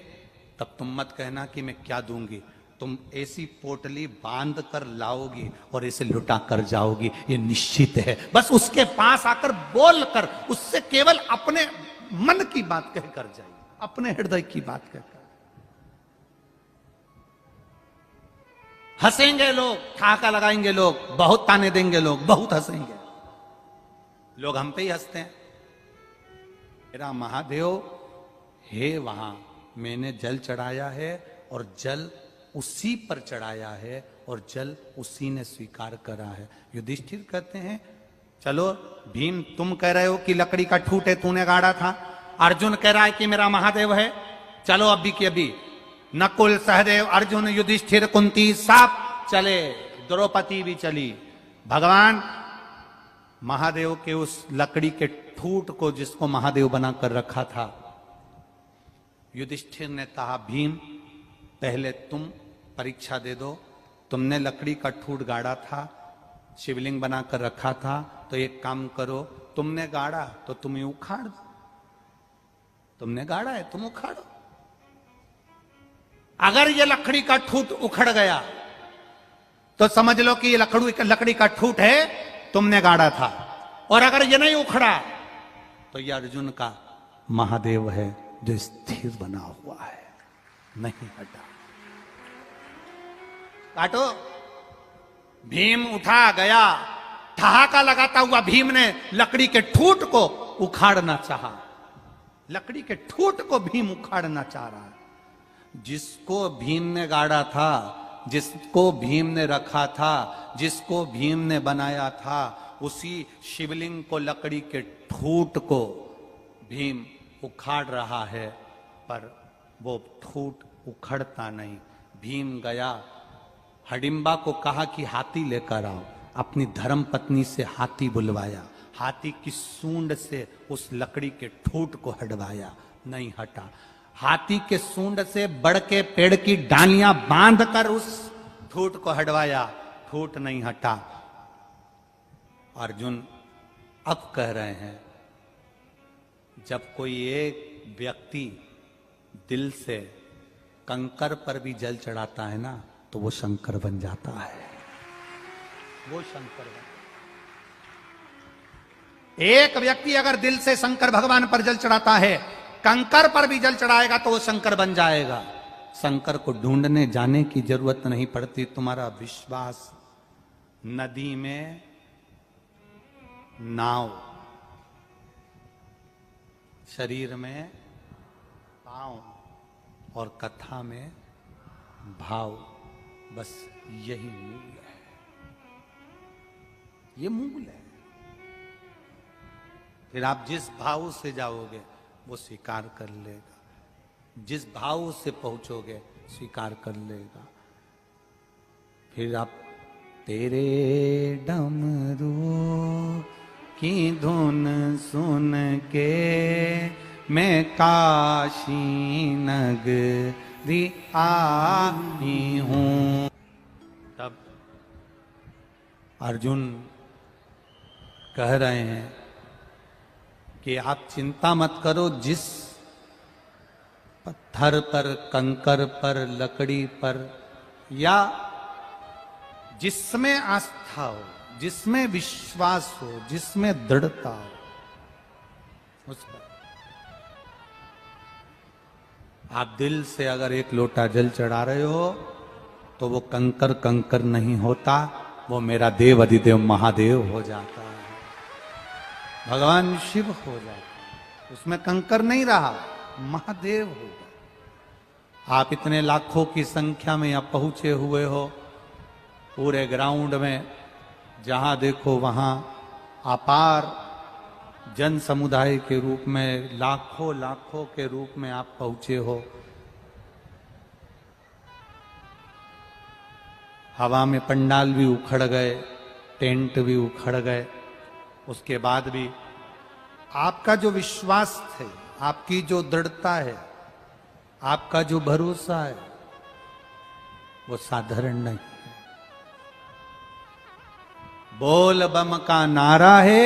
तब तुम मत कहना कि मैं क्या दूंगी। तुम ऐसी पोटली बांध कर लाओगी और इसे लुटा कर जाओगी, ये निश्चित है। बस उसके पास आकर बोल कर, उससे केवल अपने मन की बात कहकर जाइए, अपने हृदय की बात कहकर। हंसेंगे लोग, ठहाका लगाएंगे लोग, बहुत ताने देंगे लोग, बहुत हंसेंगे लोग। हम पे ही हंसते हैं। मेरा महादेव है वहां, मैंने जल चढ़ाया है और जल उसी पर चढ़ाया है और जल उसी ने स्वीकार करा है। युधिष्ठिर कहते हैं चलो भीम, तुम कह रहे हो कि लकड़ी का ठूट है, तूने गाड़ा था। अर्जुन कह रहा है कि मेरा महादेव है। चलो अभी की अभी नकुल, सहदेव, अर्जुन, युधिष्ठिर, कुंती सब चले, द्रौपदी भी चली। भगवान महादेव के उस लकड़ी के ठूट को, जिसको महादेव बनाकर रखा था, युधिष्ठिर ने कहा भीम पहले तुम परीक्षा दे दो। तुमने लकड़ी का ठूट गाड़ा था, शिवलिंग बनाकर रखा था, तो एक काम करो, तुमने गाड़ा तो तुम्हें उखाड़ दो। तुमने गाड़ा है, तुम उखाड़ो। अगर ये लकड़ी का ठूट उखड़ गया तो समझ लो कि ये लकड़ी का ठूट है, तुमने गाड़ा था। और अगर ये नहीं उखड़ा तो ये अर्जुन का महादेव है जो स्थिर बना हुआ है, नहीं हटा। काटो। भीम उठा गया, ठहाका लगाता हुआ भीम ने लकड़ी के ठूट को उखाड़ना चाहा। लकड़ी के ठूट को भीम उखाड़ना चाह रहा है। जिसको भीम ने गाड़ा था, जिसको भीम ने रखा था, जिसको भीम ने बनाया था, उसी शिवलिंग को, लकड़ी के ठूट को भीम उखाड़ रहा है, पर वो ठूट उखड़ता नहीं। भीम गया, हडिम्बा को कहा कि हाथी लेकर आओ, अपनी धर्म पत्नी से हाथी बुलवाया, हाथी की सूंड से उस लकड़ी के ठूट को हटवाया, नहीं हटा। हाथी के सूंड से बड़ के पेड़ की डालियां बांधकर उस ठूट को हटवाया, ठूट नहीं हटा। अर्जुन अब कह रहे हैं, जब कोई एक व्यक्ति दिल से कंकर पर भी जल चढ़ाता है ना, तो वो शंकर बन जाता है, वो शंकर बन। एक व्यक्ति अगर दिल से शंकर भगवान पर जल चढ़ाता है, कंकर पर भी जल चढ़ाएगा, तो वो शंकर बन जाएगा। शंकर को ढूंढने जाने की जरूरत नहीं पड़ती। तुम्हारा विश्वास नदी में नाव, शरीर में पांव और कथा में भाव, बस यही मूल है, ये मूल है। फिर आप जिस भाव से जाओगे वो स्वीकार कर लेगा, जिस भाव से पहुंचोगे स्वीकार कर लेगा। फिर आप तेरे डमरू की धुन सुन के मैं काशी नगरी आई हूं। तब अर्जुन कह रहे हैं कि आप चिंता मत करो, जिस पत्थर पर, कंकर पर, लकड़ी पर, या जिसमें आस्था हो, जिसमें विश्वास हो, जिसमें दृढ़ता हो, उस पर आप दिल से अगर एक लोटा जल चढ़ा रहे हो, तो वो कंकर कंकर नहीं होता, वो मेरा देव अधिदेव महादेव हो जाता है, भगवान शिव हो जाता है। उसमें कंकर नहीं रहा, महादेव होगा। आप इतने लाखों की संख्या में आप पहुंचे हुए हो, पूरे ग्राउंड में जहां देखो वहां अपार जन समुदाय के रूप में, लाखों लाखों के रूप में आप पहुंचे हो। हवा में पंडाल भी उखड़ गए, टेंट भी उखड़ गए, उसके बाद भी आपका जो विश्वास है, आपकी जो दृढ़ता है, आपका जो भरोसा है, वो साधारण नहीं है। बोल बम का नारा है,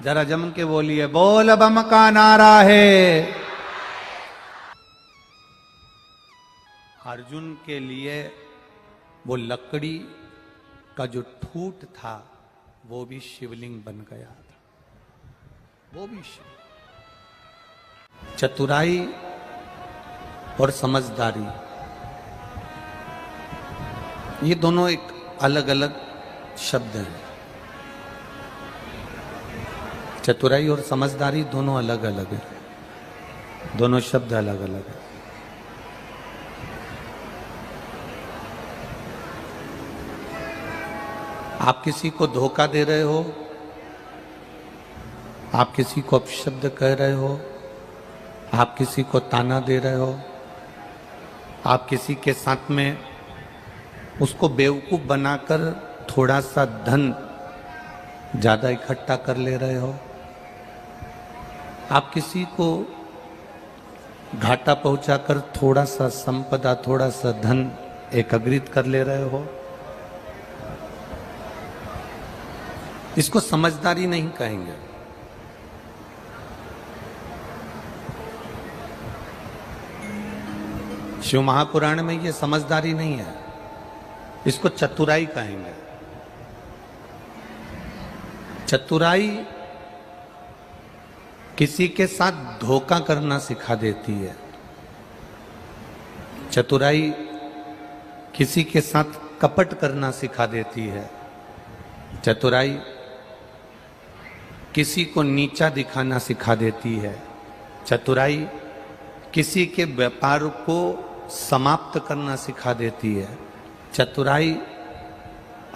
जरा जम के बोलिए, बोल बम का नारा है। अर्जुन के लिए वो लकड़ी का जो ठूट था, वो भी शिवलिंग बन गया था, वो भी शिव। चतुराई और समझदारी, ये दोनों एक अलग अलग शब्द हैं। चतुराई और समझदारी दोनों अलग अलग है, दोनों शब्द अलग अलग है। आप किसी को धोखा दे रहे हो, आप किसी को अपशब्द कह रहे हो, आप किसी को ताना दे रहे हो, आप किसी के साथ में उसको बेवकूफ बनाकर थोड़ा सा धन ज्यादा इकट्ठा कर ले रहे हो, आप किसी को घाटा पहुंचाकर थोड़ा सा संपदा, थोड़ा सा धन एकत्रित कर ले रहे हो, इसको समझदारी नहीं कहेंगे। शिव महापुराण में ये समझदारी नहीं है, इसको चतुराई कहेंगे। चतुराई किसी के साथ धोखा करना सिखा देती है, चतुराई किसी के साथ कपट करना सिखा देती है, चतुराई किसी को नीचा दिखाना सिखा देती है, चतुराई किसी के व्यापार को समाप्त करना सिखा देती है। चतुराई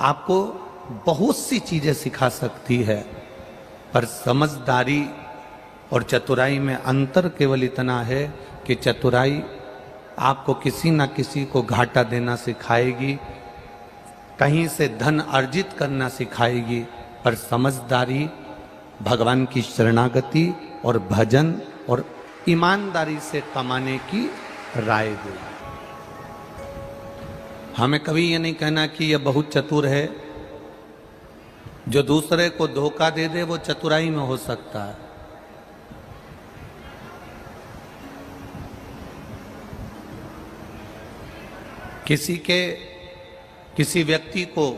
आपको बहुत सी चीजें सिखा सकती है, पर समझदारी और चतुराई में अंतर केवल इतना है कि चतुराई आपको किसी ना किसी को घाटा देना सिखाएगी, कहीं से धन अर्जित करना सिखाएगी, पर समझदारी भगवान की शरणागति और भजन और ईमानदारी से कमाने की राय देगी। हमें कभी ये नहीं कहना कि यह बहुत चतुर है। जो दूसरे को धोखा दे दे वो चतुराई में हो सकता है। किसी व्यक्ति को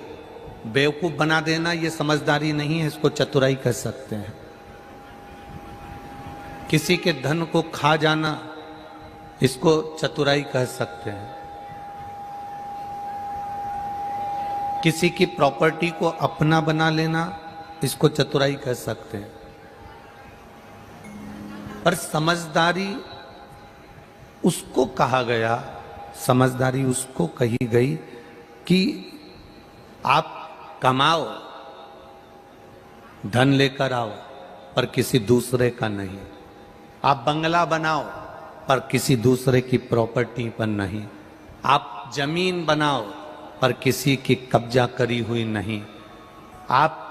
बेवकूफ बना देना ये समझदारी नहीं है, इसको चतुराई कह सकते हैं। किसी के धन को खा जाना इसको चतुराई कह सकते हैं। किसी की प्रॉपर्टी को अपना बना लेना इसको चतुराई कह सकते हैं। पर समझदारी उसको कहा गया, समझदारी उसको कही गई कि आप कमाओ, धन लेकर आओ, पर किसी दूसरे का नहीं। आप बंगला बनाओ, पर किसी दूसरे की प्रॉपर्टी पर नहीं। आप जमीन बनाओ, पर किसी की कब्जा करी हुई नहीं। आप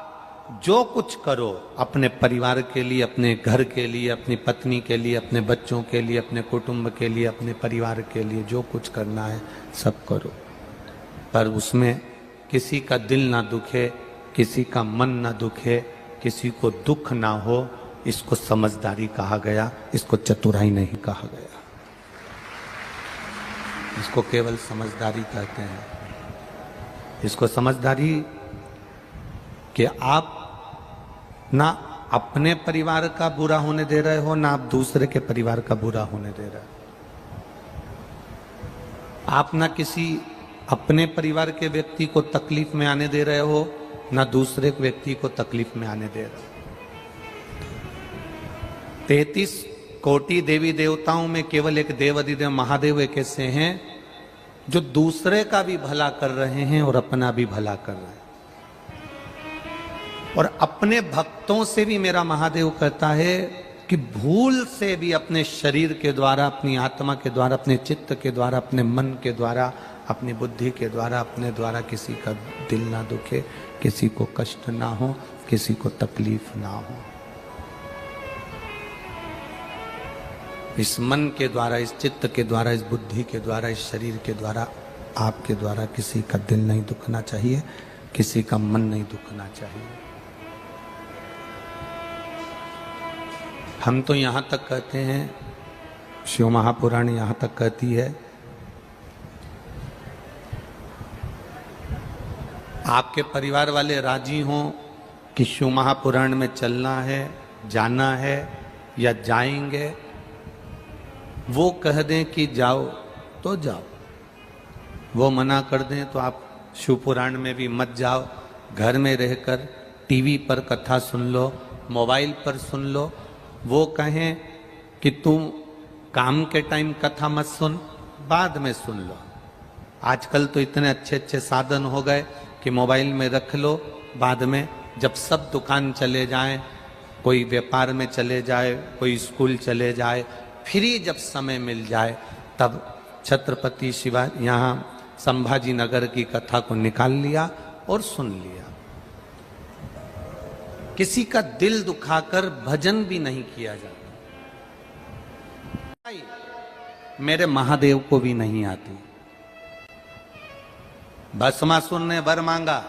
जो कुछ करो अपने परिवार के लिए, अपने घर के लिए, अपनी पत्नी के लिए, अपने बच्चों के लिए, अपने कुटुंब के लिए, अपने परिवार के लिए जो कुछ करना है सब करो, पर उसमें किसी का दिल ना दुखे, किसी का मन ना दुखे, किसी को दुख ना हो। इसको समझदारी कहा गया, इसको चतुराई नहीं कहा गया। इसको केवल समझदारी कहते हैं। इसको समझदारी कि आप ना अपने परिवार का बुरा होने दे रहे हो, ना आप दूसरे के परिवार का बुरा होने दे रहे हो। आप ना किसी अपने परिवार के व्यक्ति को तकलीफ में आने दे रहे हो, ना दूसरे व्यक्ति को तकलीफ में आने दे रहे हो। 33 कोटि देवी देवताओं में केवल एक देव अधिदेव महादेव एक ऐसे हैं जो दूसरे का भी भला कर रहे हैं और अपना भी भला कर रहे हैं। और अपने भक्तों से भी मेरा महादेव कहता है कि भूल से भी अपने शरीर के द्वारा, अपनी आत्मा के द्वारा, अपने चित्त के द्वारा, अपने मन के द्वारा, अपनी बुद्धि के द्वारा, अपने द्वारा किसी का दिल ना दुखे, किसी को कष्ट ना हो, किसी को तकलीफ ना हो। इस मन के द्वारा, इस चित्त के द्वारा, इस बुद्धि के द्वारा, इस शरीर के द्वारा, आपके द्वारा किसी का दिल नहीं दुखना चाहिए, किसी का मन नहीं दुखना चाहिए। हम तो यहाँ तक कहते हैं, शिव महापुराण यहाँ तक कहती है, आपके परिवार वाले राजी हों कि शिव महापुराण में चलना है, जाना है या जाएंगे, वो कह दें कि जाओ तो जाओ, वो मना कर दें तो आप शिव पुराण में भी मत जाओ। घर में रहकर टीवी पर कथा सुन लो, मोबाइल पर सुन लो। वो कहें कि तुम काम के टाइम कथा मत सुन, बाद में सुन लो। आजकल तो इतने अच्छे अच्छे साधन हो गए कि मोबाइल में रख लो, बाद में जब सब दुकान चले जाएं, कोई व्यापार में चले जाए, कोई स्कूल चले जाए, फ्री जब समय मिल जाए तब छत्रपति शिवाजी यहाँ संभाजी नगर की कथा को निकाल लिया और सुन लिया। किसी का दिल दुखाकर भजन भी नहीं किया जाता। मेरे महादेव को भी नहीं आती। भस्मासुर ने वर मांगा,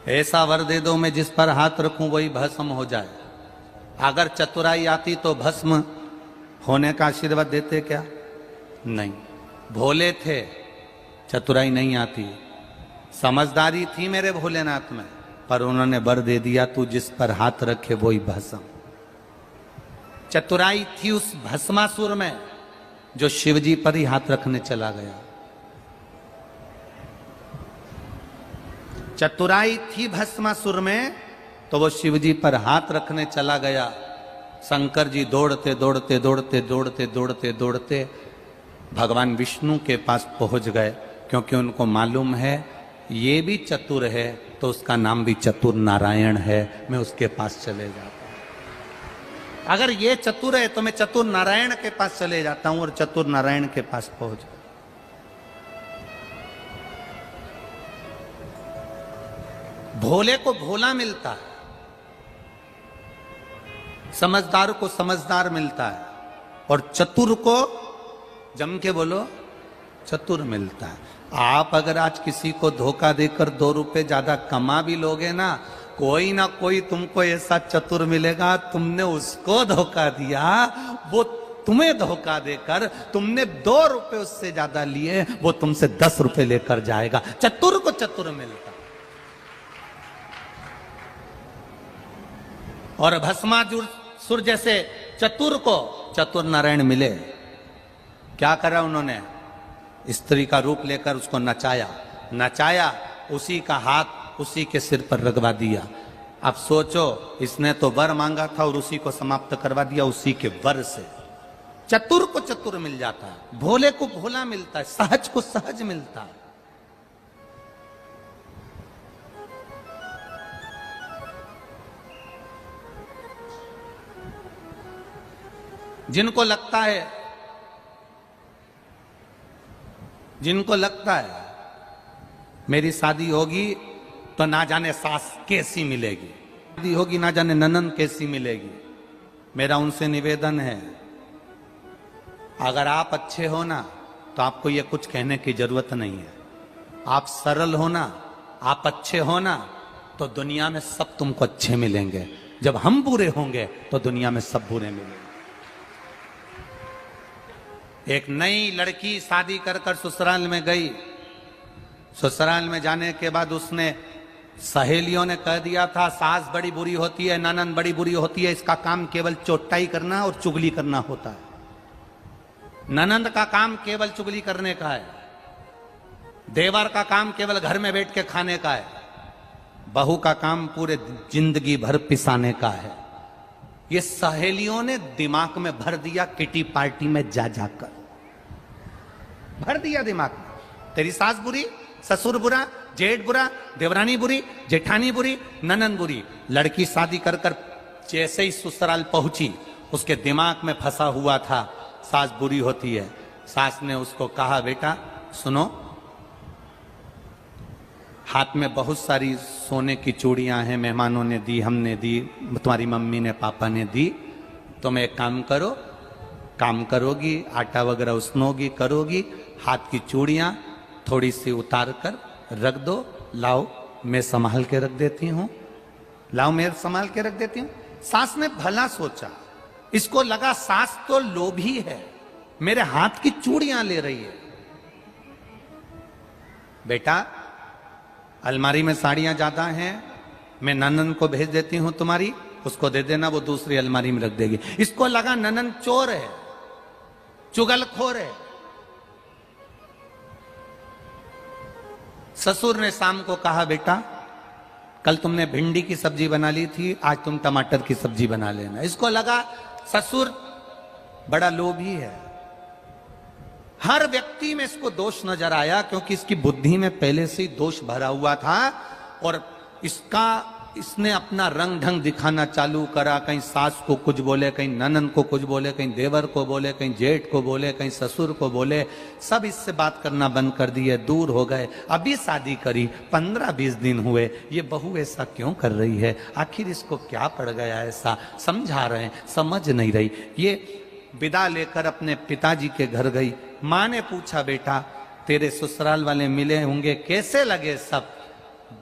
ऐसा वर दे दो मैं जिस पर हाथ रखूं वही भस्म हो जाए। अगर चतुराई आती तो भस्म होने का आशीर्वाद देते क्या? नहीं। भोले थे, चतुराई नहीं आती। समझदारी थी मेरे भोलेनाथ में, पर उन्होंने वर दे दिया तू जिस पर हाथ रखे वही भस्म। चतुराई थी उस भस्मासुर में जो शिवजी पर ही हाथ रखने चला गया। चतुराई थी भस्मासुर में तो वो शिवजी पर हाथ रखने चला गया। शंकर जी दौड़ते दौड़ते दौड़ते दौड़ते दौड़ते दौड़ते भगवान विष्णु के पास पहुंच गए, क्योंकि उनको मालूम है ये भी चतुर है तो उसका नाम भी चतुर नारायण है, मैं उसके पास चले जाता हूं। अगर ये चतुर है तो मैं चतुर नारायण के पास चले जाता हूं, और चतुर नारायण के पास पहुंच गए। भोले को भोला मिलता है, समझदार को समझदार मिलता है, और चतुर को जम के बोलो चतुर मिलता है। आप अगर आज किसी को धोखा देकर 2 रुपए ज्यादा कमा भी लोगे ना कोई तुमको ऐसा चतुर मिलेगा, तुमने उसको धोखा दिया, वो तुम्हें धोखा देकर तुमने 2 रुपए उससे ज्यादा लिए, वो तुमसे 10 रुपए लेकर जाएगा। चतुर को चतुर मिलता। और भस्मासुर जैसे चतुर को चतुर नारायण मिले। क्या करा उन्होंने? स्त्री का रूप लेकर उसको नचाया, उसी का हाथ उसी के सिर पर रगवा दिया। अब सोचो, इसने तो वर मांगा था और उसी को समाप्त करवा दिया उसी के वर से। चतुर को चतुर मिल जाता है, भोले को भोला मिलता है, सहज को सहज मिलता है। जिनको लगता है मेरी शादी होगी तो ना जाने सास कैसी मिलेगी, शादी होगी ना जाने ननंद कैसी मिलेगी, मेरा उनसे निवेदन है, अगर आप अच्छे हो ना तो आपको ये कुछ कहने की जरूरत नहीं है। आप सरल हो ना, आप अच्छे हो ना, तो दुनिया में सब तुमको अच्छे मिलेंगे। जब हम बुरे होंगे तो दुनिया में सब बुरे मिलेंगे। एक नई लड़की शादी कर ससुराल में गई। ससुराल में जाने के बाद उसने सहेलियों ने कह दिया था सास बड़ी बुरी होती है, ननंद बड़ी बुरी होती है, इसका काम केवल चोटाई करना और चुगली करना होता है। ननंद का काम केवल चुगली करने का है, देवर का काम केवल घर में बैठ के खाने का है, बहू का काम पूरे जिंदगी भर पिसाने का है। ये सहेलियों ने दिमाग में भर दिया, किटी पार्टी में जाकर भर दिया दिमाग में। तेरी सास बुरी, ससुर बुरा, जेठ बुरा, देवरानी बुरी, जेठानी बुरी, ननंद बुरी। लड़की शादी कर जैसे ही ससुराल पहुंची उसके दिमाग में फंसा हुआ था सास बुरी होती है। सास ने उसको कहा बेटा सुनो, हाथ में बहुत सारी सोने की चूड़ियां हैं, मेहमानों ने दी, हमने दी, तुम्हारी मम्मी ने पापा ने दी, तुम एक काम करो, काम करोगी, आटा वगैरह उसनोगी, करोगी, हाथ की चूड़ियां थोड़ी सी उतार कर रख दो, लाओ मैं संभाल के रख देती हूं, लाओ मैं संभाल के रख देती हूं। सास ने भला सोचा, इसको लगा सास तो लोभी है, मेरे हाथ की चूड़ियां ले रही है। बेटा अलमारी में साड़ियां ज्यादा हैं, मैं ननंद को भेज देती हूं तुम्हारी, उसको दे देना, वो दूसरी अलमारी में रख देगी। इसको लगा ननंद चोर है, चुगलखोर है। ससुर ने शाम को कहा बेटा कल तुमने भिंडी की सब्जी बना ली थी, आज तुम टमाटर की सब्जी बना लेना। इसको लगा ससुर बड़ा लोभी है। हर व्यक्ति में इसको दोष नजर आया, क्योंकि इसकी बुद्धि में पहले से ही दोष भरा हुआ था, और इसने अपना रंग ढंग दिखाना चालू करा। कहीं सास को कुछ बोले, कहीं ननंद को कुछ बोले, कहीं देवर को बोले, कहीं जेठ को बोले, कहीं ससुर को बोले। सब इससे बात करना बंद कर दिए, दूर हो गए। अभी शादी करी, 15-20 दिन हुए, ये बहू ऐसा क्यों कर रही है, आखिर इसको क्या पड़ गया ऐसा, समझा रहे हैं, समझ नहीं रही। ये विदा लेकर अपने पिताजी के घर गई। माँ ने पूछा बेटा तेरे ससुराल वाले मिले होंगे, कैसे लगे सब?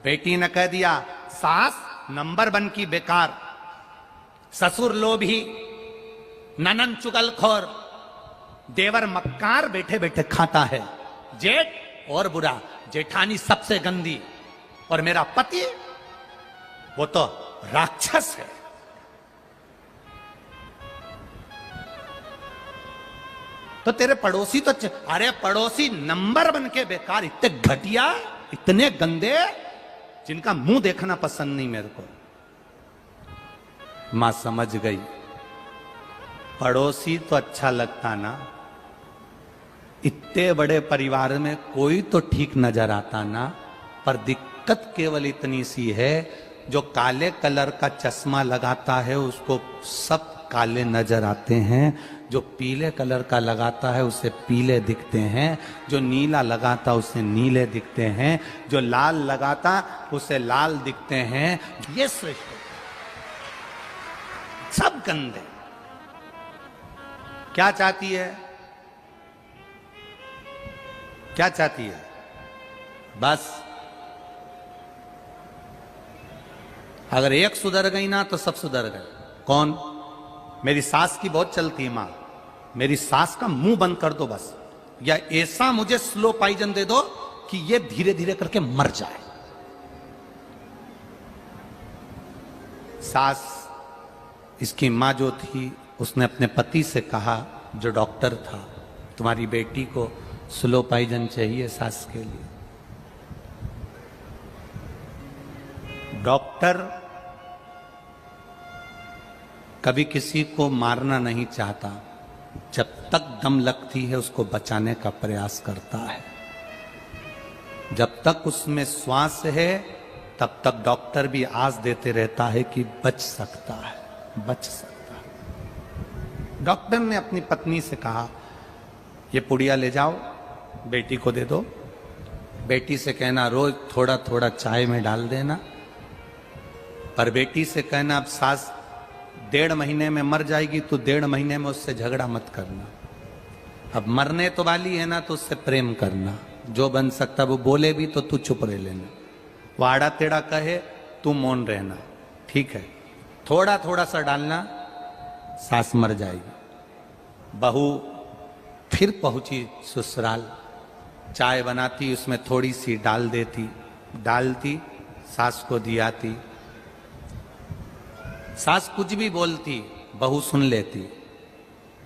बेटी ने कह दिया सास नंबर 1 की बेकार, ससुर लोभी, ननंद चुगलखोर, देवर मक्कार बैठे बैठे खाता है, जेठ और बुरा, जेठानी सबसे गंदी, और मेरा पति वो तो राक्षस है। तो तेरे पड़ोसी तो अरे पड़ोसी नंबर 1 के बेकार, इतने घटिया, इतने गंदे, जिनका मुंह देखना पसंद नहीं मेरे को। मां समझ गई, पड़ोसी तो अच्छा लगता ना, इतने बड़े परिवार में कोई तो ठीक नजर आता ना। पर दिक्कत केवल इतनी सी है, जो काले कलर का चश्मा लगाता है उसको सब काले नजर आते हैं, जो पीले कलर का लगाता है उसे पीले दिखते हैं, जो नीला लगाता उसे नीले दिखते हैं, जो लाल लगाता उसे लाल दिखते हैं। ये सृष्टि सब गंदे। क्या चाहती है? क्या चाहती है? बस अगर एक सुधर गई ना तो सब सुधर गए। कौन? मेरी सास की बहुत चलती है, मां मेरी सास का मुंह बंद कर दो बस, या ऐसा मुझे स्लो पॉइजन दे दो कि ये धीरे धीरे करके मर जाए। सास, इसकी मां जो थी, उसने अपने पति से कहा, जो डॉक्टर था, तुम्हारी बेटी को स्लो पॉइजन चाहिए सास के लिए। डॉक्टर कभी किसी को मारना नहीं चाहता, जब तक दम लगती है उसको बचाने का प्रयास करता है। जब तक उसमें श्वास है तब तक डॉक्टर भी आस देते रहता है कि बच सकता है, बच सकता है। डॉक्टर ने अपनी पत्नी से कहा, ये पुड़िया ले जाओ, बेटी को दे दो। बेटी से कहना रोज थोड़ा थोड़ा चाय में डाल देना। पर बेटी से कहना, अब सास 1.5 महीने में मर जाएगी तो 1.5 महीने में उससे झगड़ा मत करना। अब मरने तो वाली है ना, तो उससे प्रेम करना। जो बन सकता वो बोले भी तो तू चुप रह लेना, वो आड़ा टेढ़ा कहे तू मौन रहना, ठीक है। थोड़ा थोड़ा सा डालना, सास मर जाएगी। बहू फिर पहुंची ससुराल, चाय बनाती, उसमें थोड़ी सी डाल देती, डालती, सास को दियाती। सास कुछ भी बोलती, बहू सुन लेती।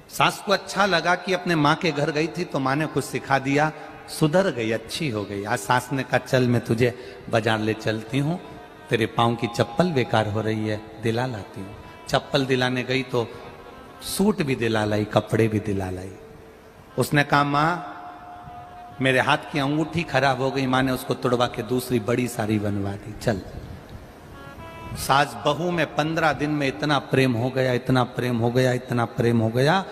सास को अच्छा लगा कि अपने माँ के घर गई थी तो माँ ने कुछ सिखा दिया, सुधर गई, अच्छी हो गई। आज सास ने कहा, चल मैं तुझे बाजार ले चलती हूँ, तेरे पाँव की चप्पल बेकार हो रही है, दिला लाती हूँ। चप्पल दिलाने गई तो सूट भी दिला लाई, कपड़े भी दिला लाई। उसने कहा, माँ मेरे हाथ की अंगूठी खराब हो गई। माँ ने उसको तुड़वा के दूसरी बड़ी सारी बनवा दी, चल। सास बहू में 15 दिन में इतना प्रेम हो गया, इतना प्रेम हो गया, इतना प्रेम हो गया।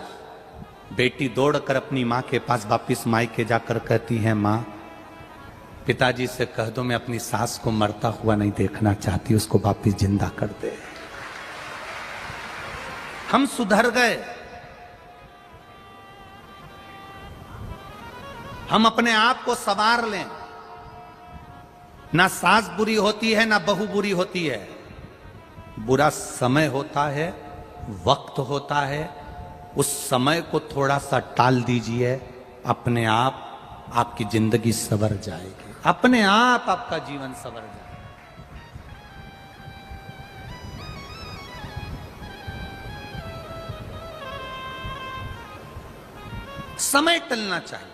बेटी दौड़कर अपनी माँ के पास वापिस मायके जाकर कहती है, माँ पिताजी से कह दो मैं अपनी सास को मरता हुआ नहीं देखना चाहती, उसको वापिस जिंदा कर दे। हम सुधर गए, हम अपने आप को संवार लें। ना सास बुरी होती है ना बहू बुरी होती है। बुरा समय होता है, वक्त होता है, उस समय को थोड़ा सा टाल दीजिए, अपने आप आपकी जिंदगी संवर जाएगी, अपने आप आपका जीवन संवर जाएगा। समय टलना चाहिए,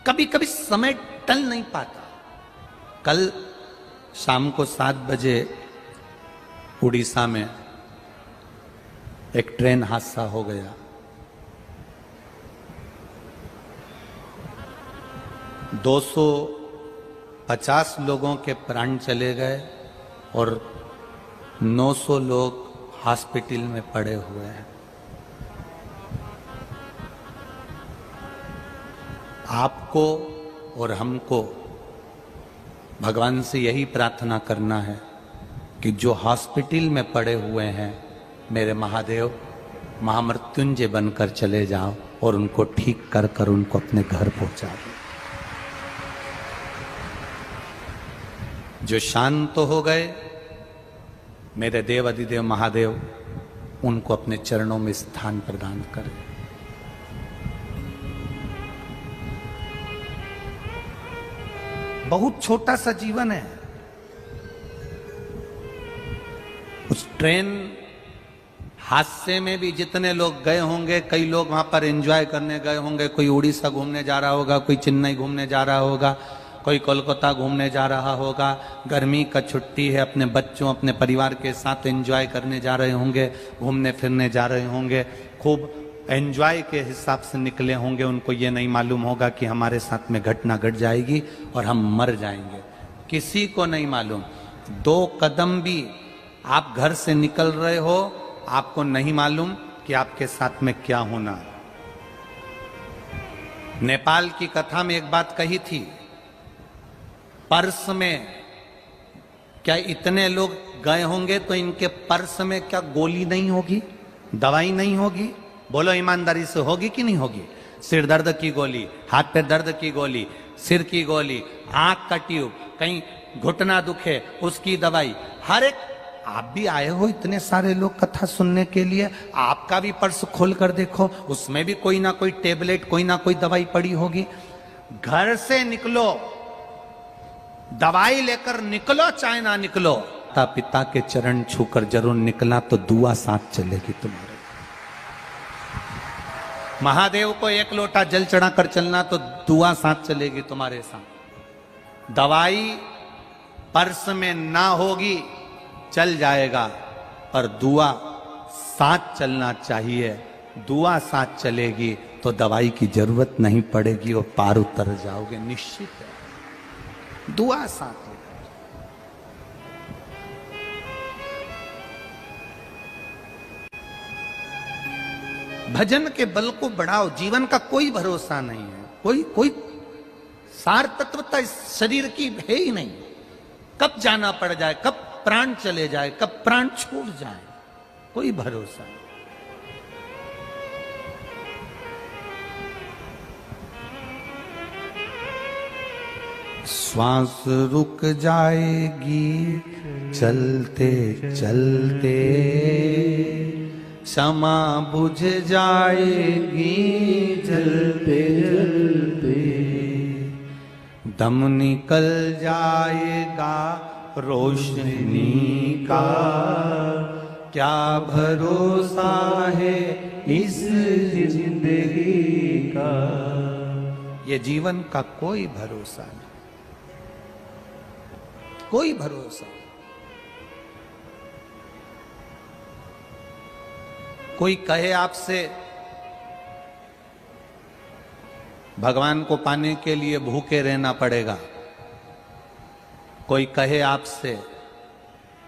कभी कभी समय टल नहीं पाता। कल शाम को 7 बजे उड़ीसा में एक ट्रेन हादसा हो गया। दो 250 लोगों के प्राण चले गए और 900 लोग हॉस्पिटल में पड़े हुए हैं। आपको और हमको भगवान से यही प्रार्थना करना है कि जो हॉस्पिटल में पड़े हुए हैं, मेरे महादेव महामृत्युंजय बनकर चले जाओ और उनको ठीक कर कर उनको अपने घर पहुंचा दो। जो शांत हो गए, मेरे देव अधिदेव महादेव उनको अपने चरणों में स्थान प्रदान करें। बहुत छोटा सा जीवन है। उस ट्रेन हादसे में भी जितने लोग गए होंगे, कई लोग वहां पर एंजॉय करने गए होंगे। कोई उड़ीसा घूमने जा रहा होगा, कोई चेन्नई घूमने जा रहा होगा, कोई कोलकाता घूमने जा रहा होगा। गर्मी का छुट्टी है, अपने बच्चों अपने परिवार के साथ एंजॉय करने जा रहे होंगे, घूमने फिरने जा रहे होंगे। खूब एंजॉय के हिसाब से निकले होंगे, उनको ये नहीं मालूम होगा कि हमारे साथ में घटना घट जाएगी और हम मर जाएंगे। किसी को नहीं मालूम। 2 कदम भी आप घर से निकल रहे हो, आपको नहीं मालूम कि आपके साथ में क्या होना है। नेपाल की कथा में एक बात कही थी, पर्स में क्या इतने लोग गए होंगे तो इनके पर्स में क्या गोली नहीं होगी, दवाई नहीं होगी? बोलो ईमानदारी से, होगी कि नहीं होगी? सिर दर्द की गोली, हाथ पे दर्द की गोली, सिर की गोली, आंख का ट्यूब, कहीं घुटना दुखे उसकी दवाई, हर एक। आप भी आए हो इतने सारे लोग कथा सुनने के लिए, आपका भी पर्स खोल कर देखो, उसमें भी कोई ना कोई टेबलेट, कोई ना कोई दवाई पड़ी होगी। घर से निकलो, दवाई लेकर निकलो, चाहे ना निकलो, माता पिता के चरण छूकर जरूर निकला तो दुआ साथ चलेगी तुम्हारे। महादेव को 1 लोटा जल चढ़ाकर चलना तो दुआ साथ चलेगी तुम्हारे साथ। दवाई पर्स में ना होगी, चल जाएगा, पर दुआ साथ चलना चाहिए। दुआ साथ चलेगी तो दवाई की जरूरत नहीं पड़ेगी और पार उतर जाओगे, निश्चित है। दुआ साथ लेकर। भजन के बल को बढ़ाओ। जीवन का कोई भरोसा नहीं है, कोई सार तत्वता इस शरीर की है ही नहीं। कब जाना पड़ जाए, कब प्राण चले जाए, कब प्राण छूट जाए, कोई भरोसा नहीं। श्वास रुक जाएगी चलते चलते, क्षमा बुझ जाएगी जलते जलते, दम निकल जाएगा रोशनी का, क्या भरोसा है इस जिंदगी का। ये जीवन का कोई भरोसा नहीं, कोई भरोसा। कोई कहे आपसे भगवान को पाने के लिए भूखे रहना पड़ेगा, कोई कहे आपसे,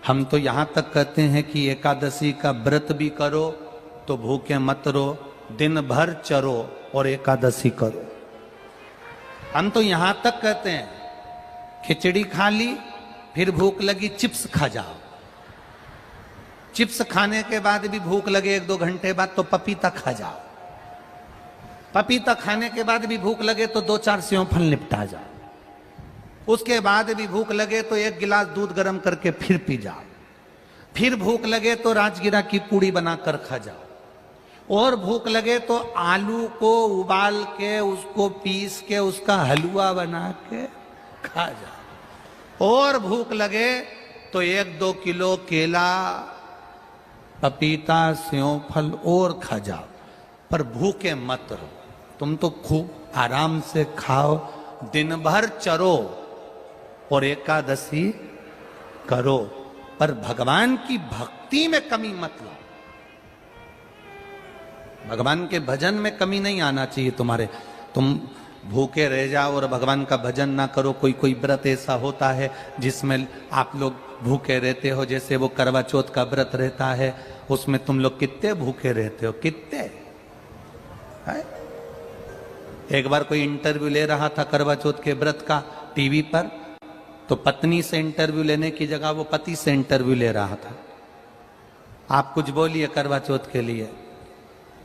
हम तो यहां तक कहते हैं कि एकादशी का व्रत भी करो तो भूखे मत रहो, दिन भर चरो और एकादशी करो। हम तो यहां तक कहते हैं खिचड़ी खा ली, फिर भूख लगी चिप्स खा जाओ, चिप्स खाने के बाद भी भूख लगे 1-2 घंटे बाद तो पपीता खा जाओ, पपीता खाने के बाद भी भूख लगे तो 2-4 सेव फल निपटा जाओ, उसके बाद भी भूख लगे तो 1 गिलास दूध गर्म करके फिर पी जाओ, फिर भूख लगे तो राजगिरा की पूड़ी बनाकर खा जाओ, और भूख लगे तो आलू को उबाल के उसको पीस के उसका हलवा बना के खा जाओ, और भूख लगे तो 1-2 किलो केला, पपीता, सेव फल और खा जाओ, पर भूखे मत रहो। तुम तो खूब आराम से खाओ, दिन भर चरो और एकादशी करो, पर भगवान की भक्ति में कमी मत लो। भगवान के भजन में कमी नहीं आना चाहिए तुम्हारे। तुम भूखे रह जाओ और भगवान का भजन ना करो। कोई कोई व्रत ऐसा होता है जिसमें आप लोग भूखे रहते हो, जैसे वो करवा चौथ का व्रत रहता है, उसमें तुम लोग कितने भूखे रहते हो, कितने है? एक बार कोई इंटरव्यू ले रहा था करवा चौथ के व्रत का टीवी पर, तो पत्नी से इंटरव्यू लेने की जगह वो पति से इंटरव्यू ले रहा था। आप कुछ बोलिए करवा चौथ के लिए।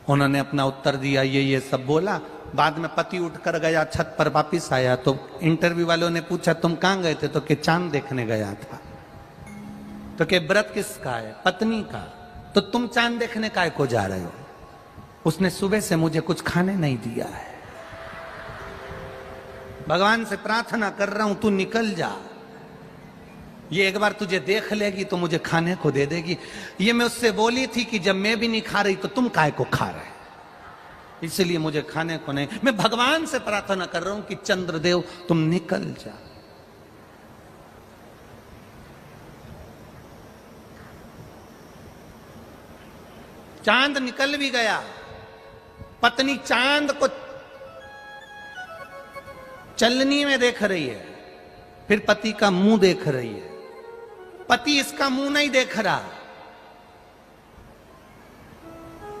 उन्होंने अपना उत्तर दिया, ये सब बोला। बाद में पति उठकर गया, छत पर वापिस आया तो इंटरव्यू वालों ने पूछा तुम कहां गए थे? तो कि चांद देखने गया था। तो कि व्रत किसका है? पत्नी का। तो तुम चांद देखने काय को जा रहे हो? उसने सुबह से मुझे कुछ खाने नहीं दिया है, भगवान से प्रार्थना कर रहा हूं तू निकल जा, ये एक बार तुझे देख लेगी तो मुझे खाने को दे देगी। ये मैं उससे बोली थी कि जब मैं भी नहीं खा रही तो तुम काय को खा रहे, इसलिए मुझे खाने को नहीं। मैं भगवान से प्रार्थना कर रहा हूं कि चंद्रदेव तुम निकल जा। चांद निकल भी गया, पत्नी चांद को चलनी में देख रही है, फिर पति का मुंह देख रही है। पति इसका मुंह नहीं देख रहा।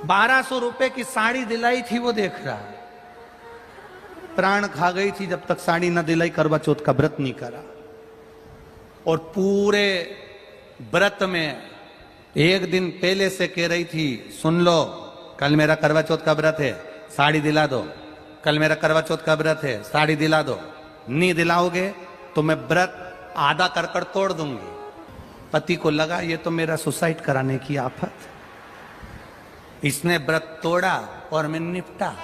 1200 रुपए की साड़ी दिलाई थी, वो देख रहा। प्राण खा गई थी जब तक साड़ी न दिलाई, करवा चौथ का व्रत नहीं करा। और पूरे व्रत में एक दिन पहले से कह रही थी, सुन लो कल मेरा करवा चौथ का व्रत है, साड़ी दिला दो। कल मेरा करवा चौथ का व्रत है, साड़ी दिला दो। नहीं दिलाओगे तो मैं व्रत आधा कर तोड़ दूंगी। पति को लगा ये तो मेरा सुसाइड कराने की आफत, इसने व्रत तोड़ा और मैं निपटा।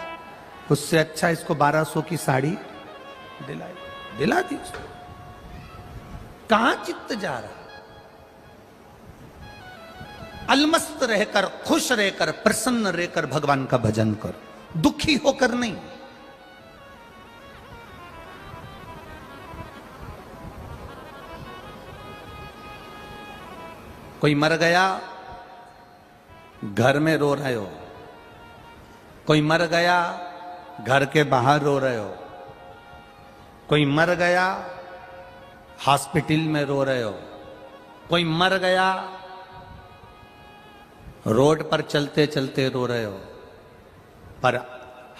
उससे अच्छा इसको 1200 की साड़ी दिला दी। कहां चित्त जा रहा? अलमस्त रहकर, खुश रहकर, प्रसन्न रहकर भगवान का भजन कर, दुखी होकर नहीं। कोई मर गया, घर में रो रहे हो। कोई मर गया, घर के बाहर रो रहे हो। कोई मर गया, हॉस्पिटल में रो रहे हो। कोई मर गया, रोड पर चलते चलते रो रहे हो। पर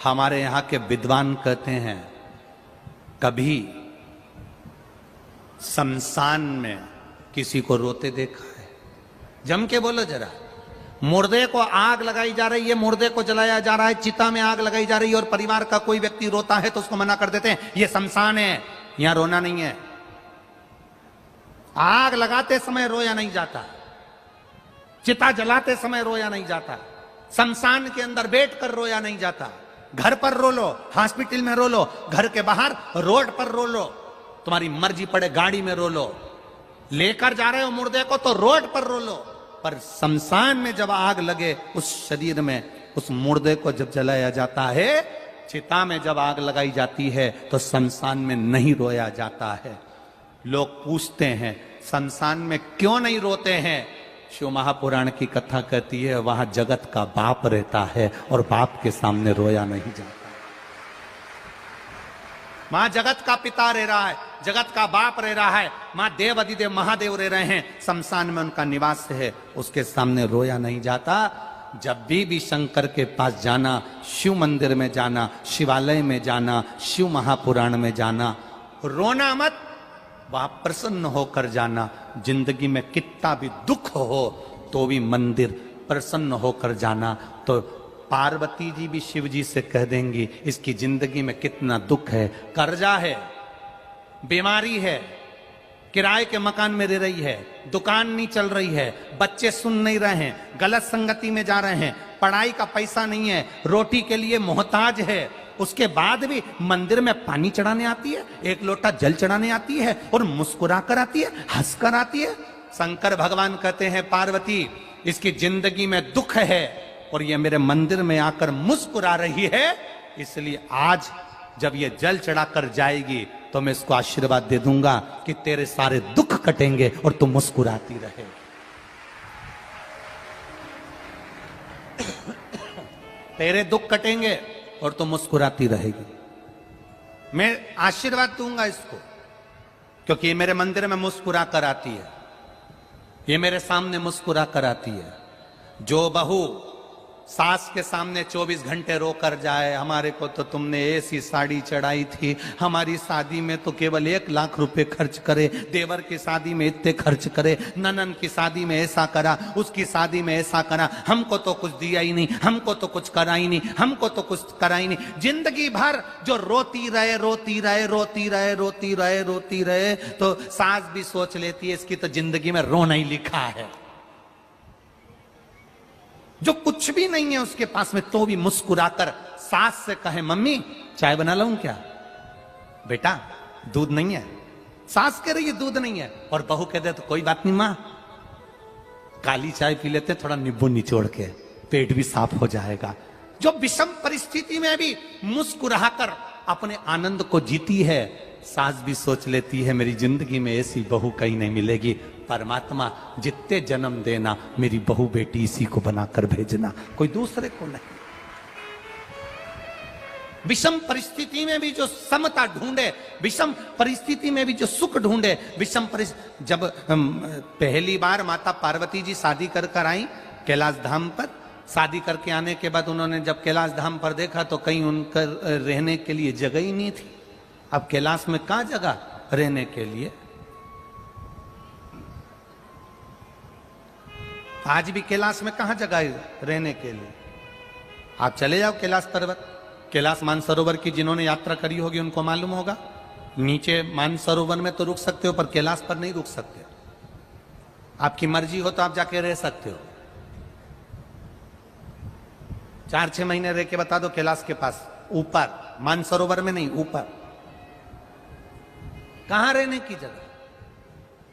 हमारे यहां के विद्वान कहते हैं, कभी शमशान में किसी को रोते देखा है? जम के बोलो जरा। मुर्दे को आग लगाई जा रही है, मुर्दे को जलाया जा रहा है, चिता में आग लगाई जा रही है, और परिवार का कोई व्यक्ति रोता है तो उसको मना कर देते हैं, ये शमशान है, यहां रोना नहीं है। आग लगाते समय रोया नहीं जाता, चिता जलाते समय रोया नहीं जाता, शमशान के अंदर बैठकर रोया नहीं जाता। घर पर रो लो, हॉस्पिटल में रो लो, घर के बाहर रोड पर रो लो, तुम्हारी मर्जी पड़े गाड़ी में रो लो, लेकर जा रहे हो मुर्दे को तो रोड पर रो लो। पर शमशान में जब आग लगे, उस शरीर में, उस मुर्दे को जब जलाया जाता है, चिता में जब आग लगाई जाती है, तो शमशान में नहीं रोया जाता है। लोग पूछते हैं शमशान में क्यों नहीं रोते हैं? शिव महापुराण की कथा कहती है, वहां जगत का बाप रहता है और बाप के सामने रोया नहीं जाता। मां जगत का पिता रह रहा है, जगत का बाप रह रहा है, मां देव अधिदेव महादेव रह रहे हैं, शमशान में उनका निवास है, उसके सामने रोया नहीं जाता। जब भी शंकर के पास जाना, शिव मंदिर में जाना, शिवालय में जाना, शिव महापुराण में जाना, रोना मत, वहां प्रसन्न होकर जाना। जिंदगी में कितना भी दुख हो तो भी मंदिर प्रसन्न होकर जाना। तो पार्वती जी भी शिव जी से कह देंगी, इसकी जिंदगी में कितना दुख है, कर्जा है, बीमारी है, किराए के मकान में रह रही है, दुकान नहीं चल रही है, बच्चे सुन नहीं रहे हैं, गलत संगति में जा रहे हैं, पढ़ाई का पैसा नहीं है, रोटी के लिए मोहताज है, उसके बाद भी मंदिर में पानी चढ़ाने आती है, एक लोटा जल चढ़ाने आती है और मुस्कुरा कर आती है, हंसकर आती है। शंकर भगवान कहते हैं, पार्वती इसकी जिंदगी में दुख है और ये मेरे मंदिर में आकर मुस्कुरा रही है, इसलिए आज जब ये जल चढ़ाकर जाएगी तो मैं इसको आशीर्वाद दे दूंगा कि तेरे सारे दुख कटेंगे और तू मुस्कुराती रहे। तेरे दुख कटेंगे और तू मुस्कुराती रहेगी। मैं आशीर्वाद दूंगा इसको, क्योंकि ये मेरे मंदिर में मुस्कुरा कर आती है, ये मेरे सामने मुस्कुरा कर आती है। जो बहू सास के सामने 24 घंटे रोकर जाए, हमारे को तो तुमने ऐसी साड़ी चढ़ाई थी, हमारी शादी में तो केवल 1 लाख रुपए खर्च करे, देवर की शादी में इतने खर्च करे, ननन की शादी में ऐसा करा, उसकी शादी में ऐसा करा, हमको तो कुछ दिया ही नहीं, हमको तो कुछ करा ही नहीं, हमको तो कुछ करा ही नहीं। जिंदगी भर जो रोती रहे रोती रहे रोती रहे रोती रहे रोती रहे, तो सास भी सोच लेती है इसकी तो जिंदगी में रोना ही लिखा है। जो कुछ भी नहीं है उसके पास में, तो भी मुस्कुराकर सास से कहे, मम्मी चाय बना लाऊं क्या? बेटा दूध नहीं है। सास कह रही है दूध नहीं है, और बहू कह दे तो कोई बात नहीं मां, काली चाय पी लेते थोड़ा नींबू निचोड़ के, पेट भी साफ हो जाएगा। जो विषम परिस्थिति में भी मुस्कुराकर अपने आनंद को जीती है, सास भी सोच लेती है मेरी जिंदगी में ऐसी बहू कहीं नहीं मिलेगी। परमात्मा जितने जन्म देना, मेरी बहू बेटी इसी को बनाकर भेजना, कोई दूसरे को नहीं। विषम परिस्थिति में भी जो समता ढूंढे, विषम परिस्थिति में भी जो सुख ढूंढे, विषम परिस्थिति। जब पहली बार माता पार्वती जी शादी कर कर आई कैलाश धाम पर, शादी करके आने के बाद उन्होंने जब कैलाश धाम पर देखा तो कहीं उनका रहने के लिए जगह ही नहीं थी। अब कैलाश में कहां जगह रहने के लिए? आज भी कैलाश में कहां जगह है रहने के लिए? आप चले जाओ कैलाश पर्वत, कैलाश मानसरोवर की जिन्होंने यात्रा करी होगी उनको मालूम होगा। नीचे मानसरोवर में तो रुक सकते हो पर कैलाश पर नहीं रुक सकते। आपकी मर्जी हो तो आप जाके रह सकते हो। 4-6 महीने रह के बता दो कैलाश के पास, ऊपर, मानसरोवर में नहीं, ऊपर। कहां रहने की जगह?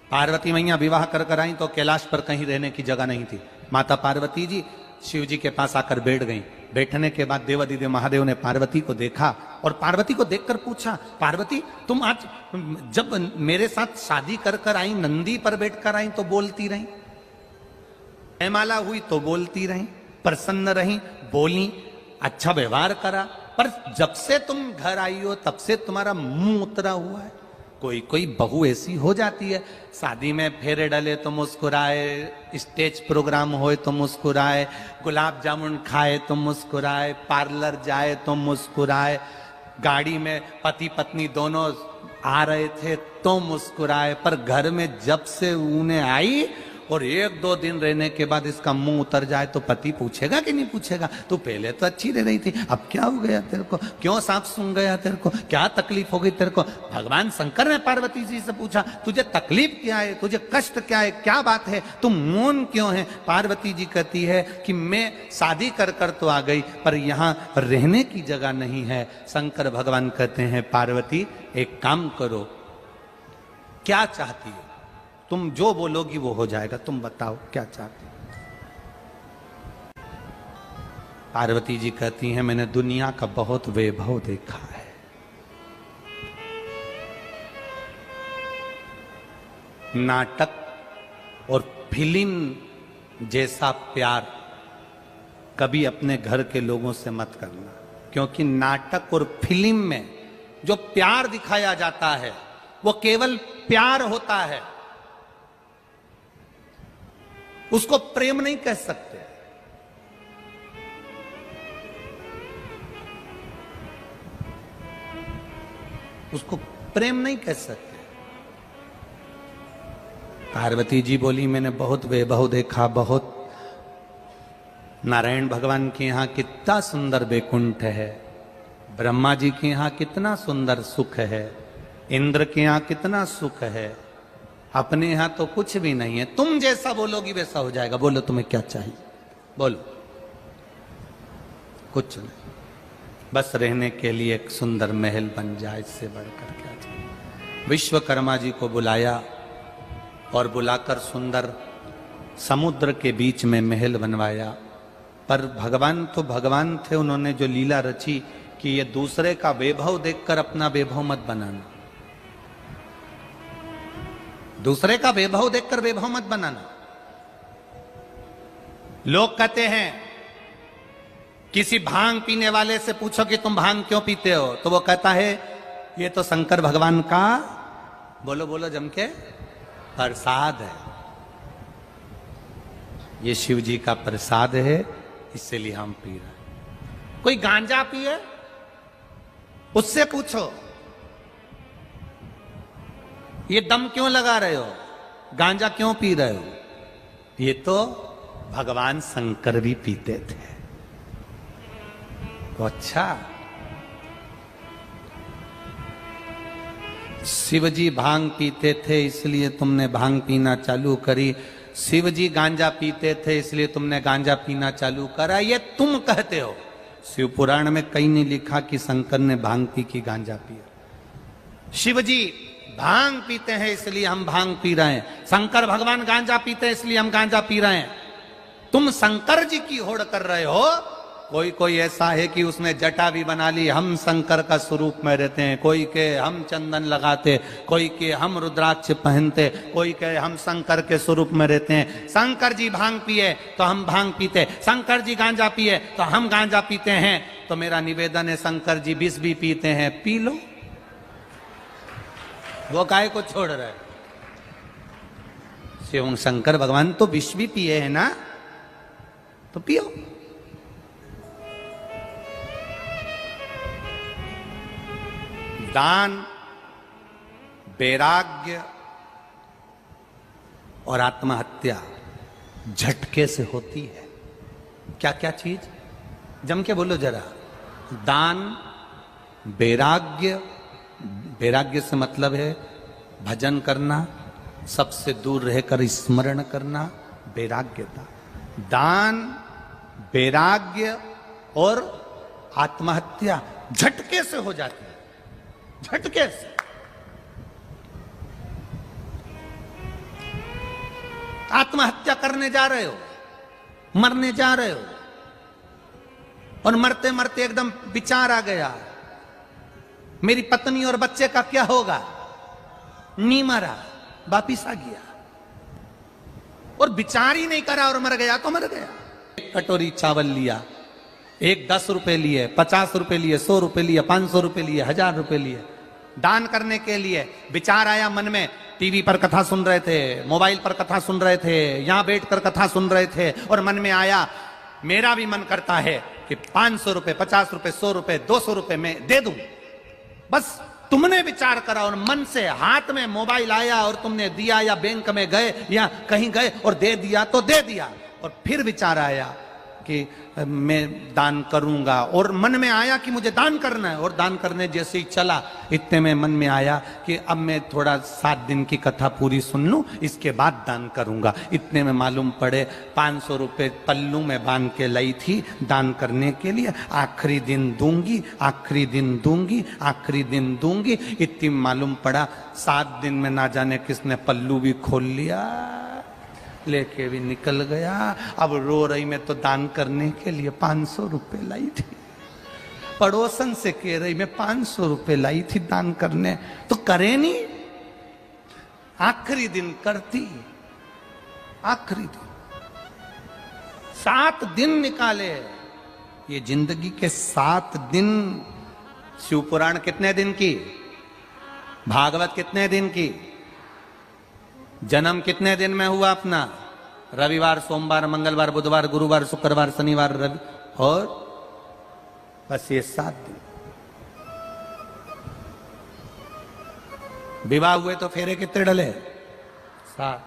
पार्वती मैया विवाह कर कर आई तो कैलाश पर कहीं रहने की जगह नहीं थी। माता पार्वती जी शिव जी के पास आकर बैठ गईं। बैठने के बाद देवादिदेव महादेव ने पार्वती को देखा और पार्वती को देखकर पूछा, पार्वती तुम आज जब मेरे साथ शादी कर कर आई, नंदी पर बैठकर आई तो बोलती रही, जयमाला हुई तो बोलती रही, प्रसन्न रही, बोली, अच्छा व्यवहार करा, पर जब से तुम घर आई हो तब से तुम्हारा मुंह उतरा हुआ है। कोई कोई बहू ऐसी हो जाती है, शादी में फेरे डले तो मुस्कुराए, स्टेज प्रोग्राम होए तो मुस्कुराए, गुलाब जामुन खाए तो मुस्कुराए, पार्लर जाए तो मुस्कुराए, गाड़ी में पति पत्नी दोनों आ रहे थे तो मुस्कुराए, पर घर में जब से उन्हें आई और 1-2 दिन रहने के बाद इसका मुंह उतर जाए तो पति पूछेगा कि नहीं पूछेगा, तू पहले तो अच्छी रह रही थी, अब क्या हो गया तेरे को, क्यों सांप सूंघ गया तेरे को, क्या तकलीफ हो गई तेरे को? भगवान शंकर ने पार्वती जी से पूछा, तुझे तकलीफ क्या है, तुझे कष्ट क्या है, क्या बात है, तुम मौन क्यों है? पार्वती जी कहती है कि मैं शादी कर कर तो आ गई पर यहाँ रहने की जगह नहीं है। शंकर भगवान कहते हैं, पार्वती एक काम करो, क्या चाहती हो? तुम जो बोलोगी वो हो जाएगा, तुम बताओ क्या चाहती हो? पार्वती जी कहती हैं, मैंने दुनिया का बहुत वैभव देखा है, नाटक और फिल्म जैसा प्यार कभी अपने घर के लोगों से मत करना, क्योंकि नाटक और फिल्म में जो प्यार दिखाया जाता है वो केवल प्यार होता है, उसको प्रेम नहीं कह सकते। उसको प्रेम नहीं कह सकते। पार्वती जी बोली, मैंने बहुत वैभव देखा, बहुत। नारायण भगवान के यहां कितना सुंदर वैकुंठ है, ब्रह्मा जी के यहां कितना सुंदर सुख है, इंद्र के यहां कितना सुख है, अपने यहां तो कुछ भी नहीं है। तुम जैसा बोलोगी वैसा हो जाएगा। बोलो तुम्हें क्या चाहिए, बोलो। कुछ नहीं, बस रहने के लिए एक सुंदर महल बन जाए, इससे बढ़कर क्या चाहिए। विश्वकर्मा जी को बुलाया और बुलाकर सुंदर समुद्र के बीच में महल बनवाया। पर भगवान तो भगवान थे, उन्होंने जो लीला रची कि ये दूसरे का वैभव देखकर अपना वैभव मत बनाना, दूसरे का वैभव देखकर वैभव मत बनाना। लोग कहते हैं, किसी भांग पीने वाले से पूछो कि तुम भांग क्यों पीते हो, तो वो कहता है ये तो शंकर भगवान का, बोलो बोलो जम के, प्रसाद है, ये शिव जी का प्रसाद है, इसलिए हम पी रहे हैं। कोई गांजा पिए, उससे पूछो ये दम क्यों लगा रहे हो, गांजा क्यों पी रहे हो, ये तो भगवान शंकर भी पीते थे। तो अच्छा, शिवजी भांग पीते थे इसलिए तुमने भांग पीना चालू करी, शिवजी गांजा पीते थे इसलिए तुमने गांजा पीना चालू करा, ये तुम कहते हो। शिव पुराण में कहीं नहीं लिखा कि शंकर ने भांग पी की गांजा पिया। शिवजी भांग पीते हैं इसलिए हम भांग पी रहे हैं, शंकर भगवान गांजा पीते हैं इसलिए हम गांजा पी रहे हैं। तुम शंकर जी की होड़ कर रहे हो कोई कोई ऐसा है कि उसने जटा भी बना ली, हम शंकर का स्वरूप में रहते हैं, कोई के हम चंदन लगाते, कोई के हम रुद्राक्ष पहनते, कोई के हम शंकर के स्वरूप में रहते हैं। शंकर जी भांग पिए तो हम भांग पीते, शंकर जी गांजा पिए तो हम गांजा पीते हैं। तो मेरा निवेदन है, शंकर जी विष भी पीते हैं, पी लो, वो काय को छोड़ रहे। शिव शंकर भगवान तो विष भी पिए है ना, तो पियो। दान, वैराग्य और आत्महत्या झटके से होती है। क्या क्या चीज, जम के बोलो जरा। दान, वैराग्य, वैराग्य से मतलब है भजन करना, सबसे दूर रहकर स्मरण करना, वैराग्यता। दान, वैराग्य और आत्महत्या झटके से हो जाती है, झटके से। आत्महत्या करने जा रहे हो, मरने जा रहे हो, और मरते मरते एकदम विचार आ गया, मेरी पत्नी और बच्चे का क्या होगा। नहीं मरा, वापिस आ गया, और विचार ही नहीं करा और मर गया तो मर गया। एक कटोरी चावल लिया, एक 10 रुपए लिए, 50 रुपए लिए, 100 रुपए लिए, 500 रुपए लिए, 1000 रुपए लिए, दान करने के लिए। विचार आया मन में, टीवी पर कथा सुन रहे थे, मोबाइल पर कथा सुन रहे थे, यहां बैठकर कथा सुन रहे थे, और मन में आया मेरा भी मन करता है कि 500 रुपए, 50 रुपए, 100 रुपए, 200 रुपए में दे दूं। बस तुमने विचार करा और मन से हाथ में मोबाइल आया और तुमने दिया, या बैंक में गए या कहीं गए और दे दिया तो दे दिया। और फिर विचार आया कि मैं दान करूंगा, और मन में आया कि मुझे दान करना है, और दान करने जैसे ही चला, इतने में मन में आया कि अब मैं थोड़ा 7 दिन की कथा पूरी सुन लूं, इसके बाद दान करूंगा। इतने में मालूम पड़े 500 रुपए पल्लू में बांध के लाई थी दान करने के लिए, आखिरी दिन दूंगी, आखिरी दिन दूंगी, आखिरी दिन दूंगी। इतनी मालूम पड़ा 7 दिन में ना जाने किसने पल्लू भी खोल लिया, लेके भी निकल गया। अब रो रही, मैं तो दान करने के लिए 500 रुपए लाई थी, पड़ोसन से कह रही मैं 500 रुपए लाई थी दान करने, तो करे नहीं। आखिरी दिन करती, आखिरी दिन 7 दिन निकाले, ये जिंदगी के 7 दिन। शिवपुराण कितने दिन की, भागवत कितने दिन की, जन्म कितने दिन में हुआ अपना, रविवार, सोमवार, मंगलवार, बुधवार, गुरुवार, शुक्रवार, शनिवार, रवि, और बस ये 7 दिन। विवाह हुए तो फेरे कितने डले, 7।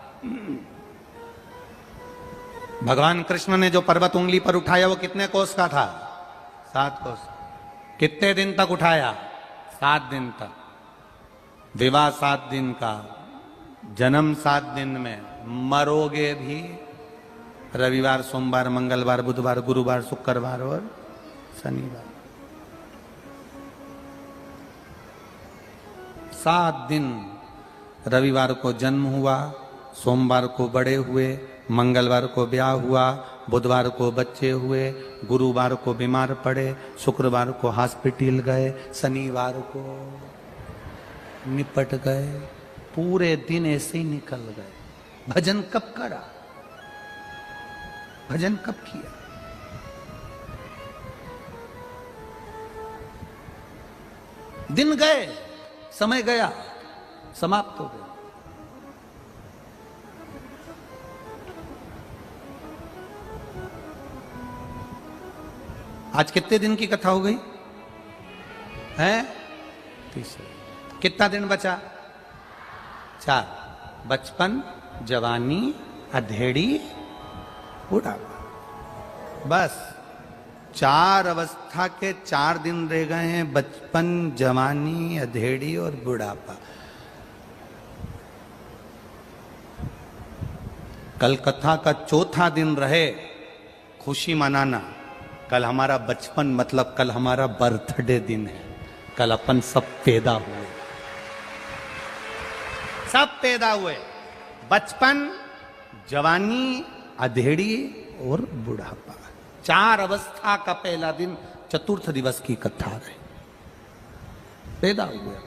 भगवान कृष्ण ने जो पर्वत उंगली पर उठाया वो कितने कोस का था, 7 कोस। कितने दिन तक उठाया, 7 दिन तक। विवाह 7 दिन का, जन्म 7 दिन में, मरोगे भी रविवार, सोमवार, मंगलवार, बुधवार, गुरुवार, शुक्रवार और शनिवार। 7 दिन। रविवार को जन्म हुआ, सोमवार को बड़े हुए, मंगलवार को ब्याह हुआ, बुधवार को बच्चे हुए, गुरुवार को बीमार पड़े, शुक्रवार को हॉस्पिटल गए, शनिवार को निपट गए। पूरे दिन ऐसे ही निकल गए। भजन कब करा, भजन कब किया। दिन गए, समय गया, समाप्त हो गया। आज कितने दिन की कथा हो गई है, 30। कितना दिन बचा, 4। बचपन, जवानी, अधेड़ी, बुढ़ापा। बस 4 अवस्था के 4 दिन रह गए हैं, बचपन, जवानी, अधेड़ी और बुढ़ापा। कल कथा का 4था दिन रहे खुशी मनाना। कल हमारा बचपन, मतलब कल हमारा बर्थडे दिन है। कल अपन सब पैदा हुए, सब पैदा हुए। बचपन, जवानी, अधेड़ी और बुढ़ापा। 4 अवस्था का पहला दिन चतुर्थ दिवस की कथा है, पैदा हो गया।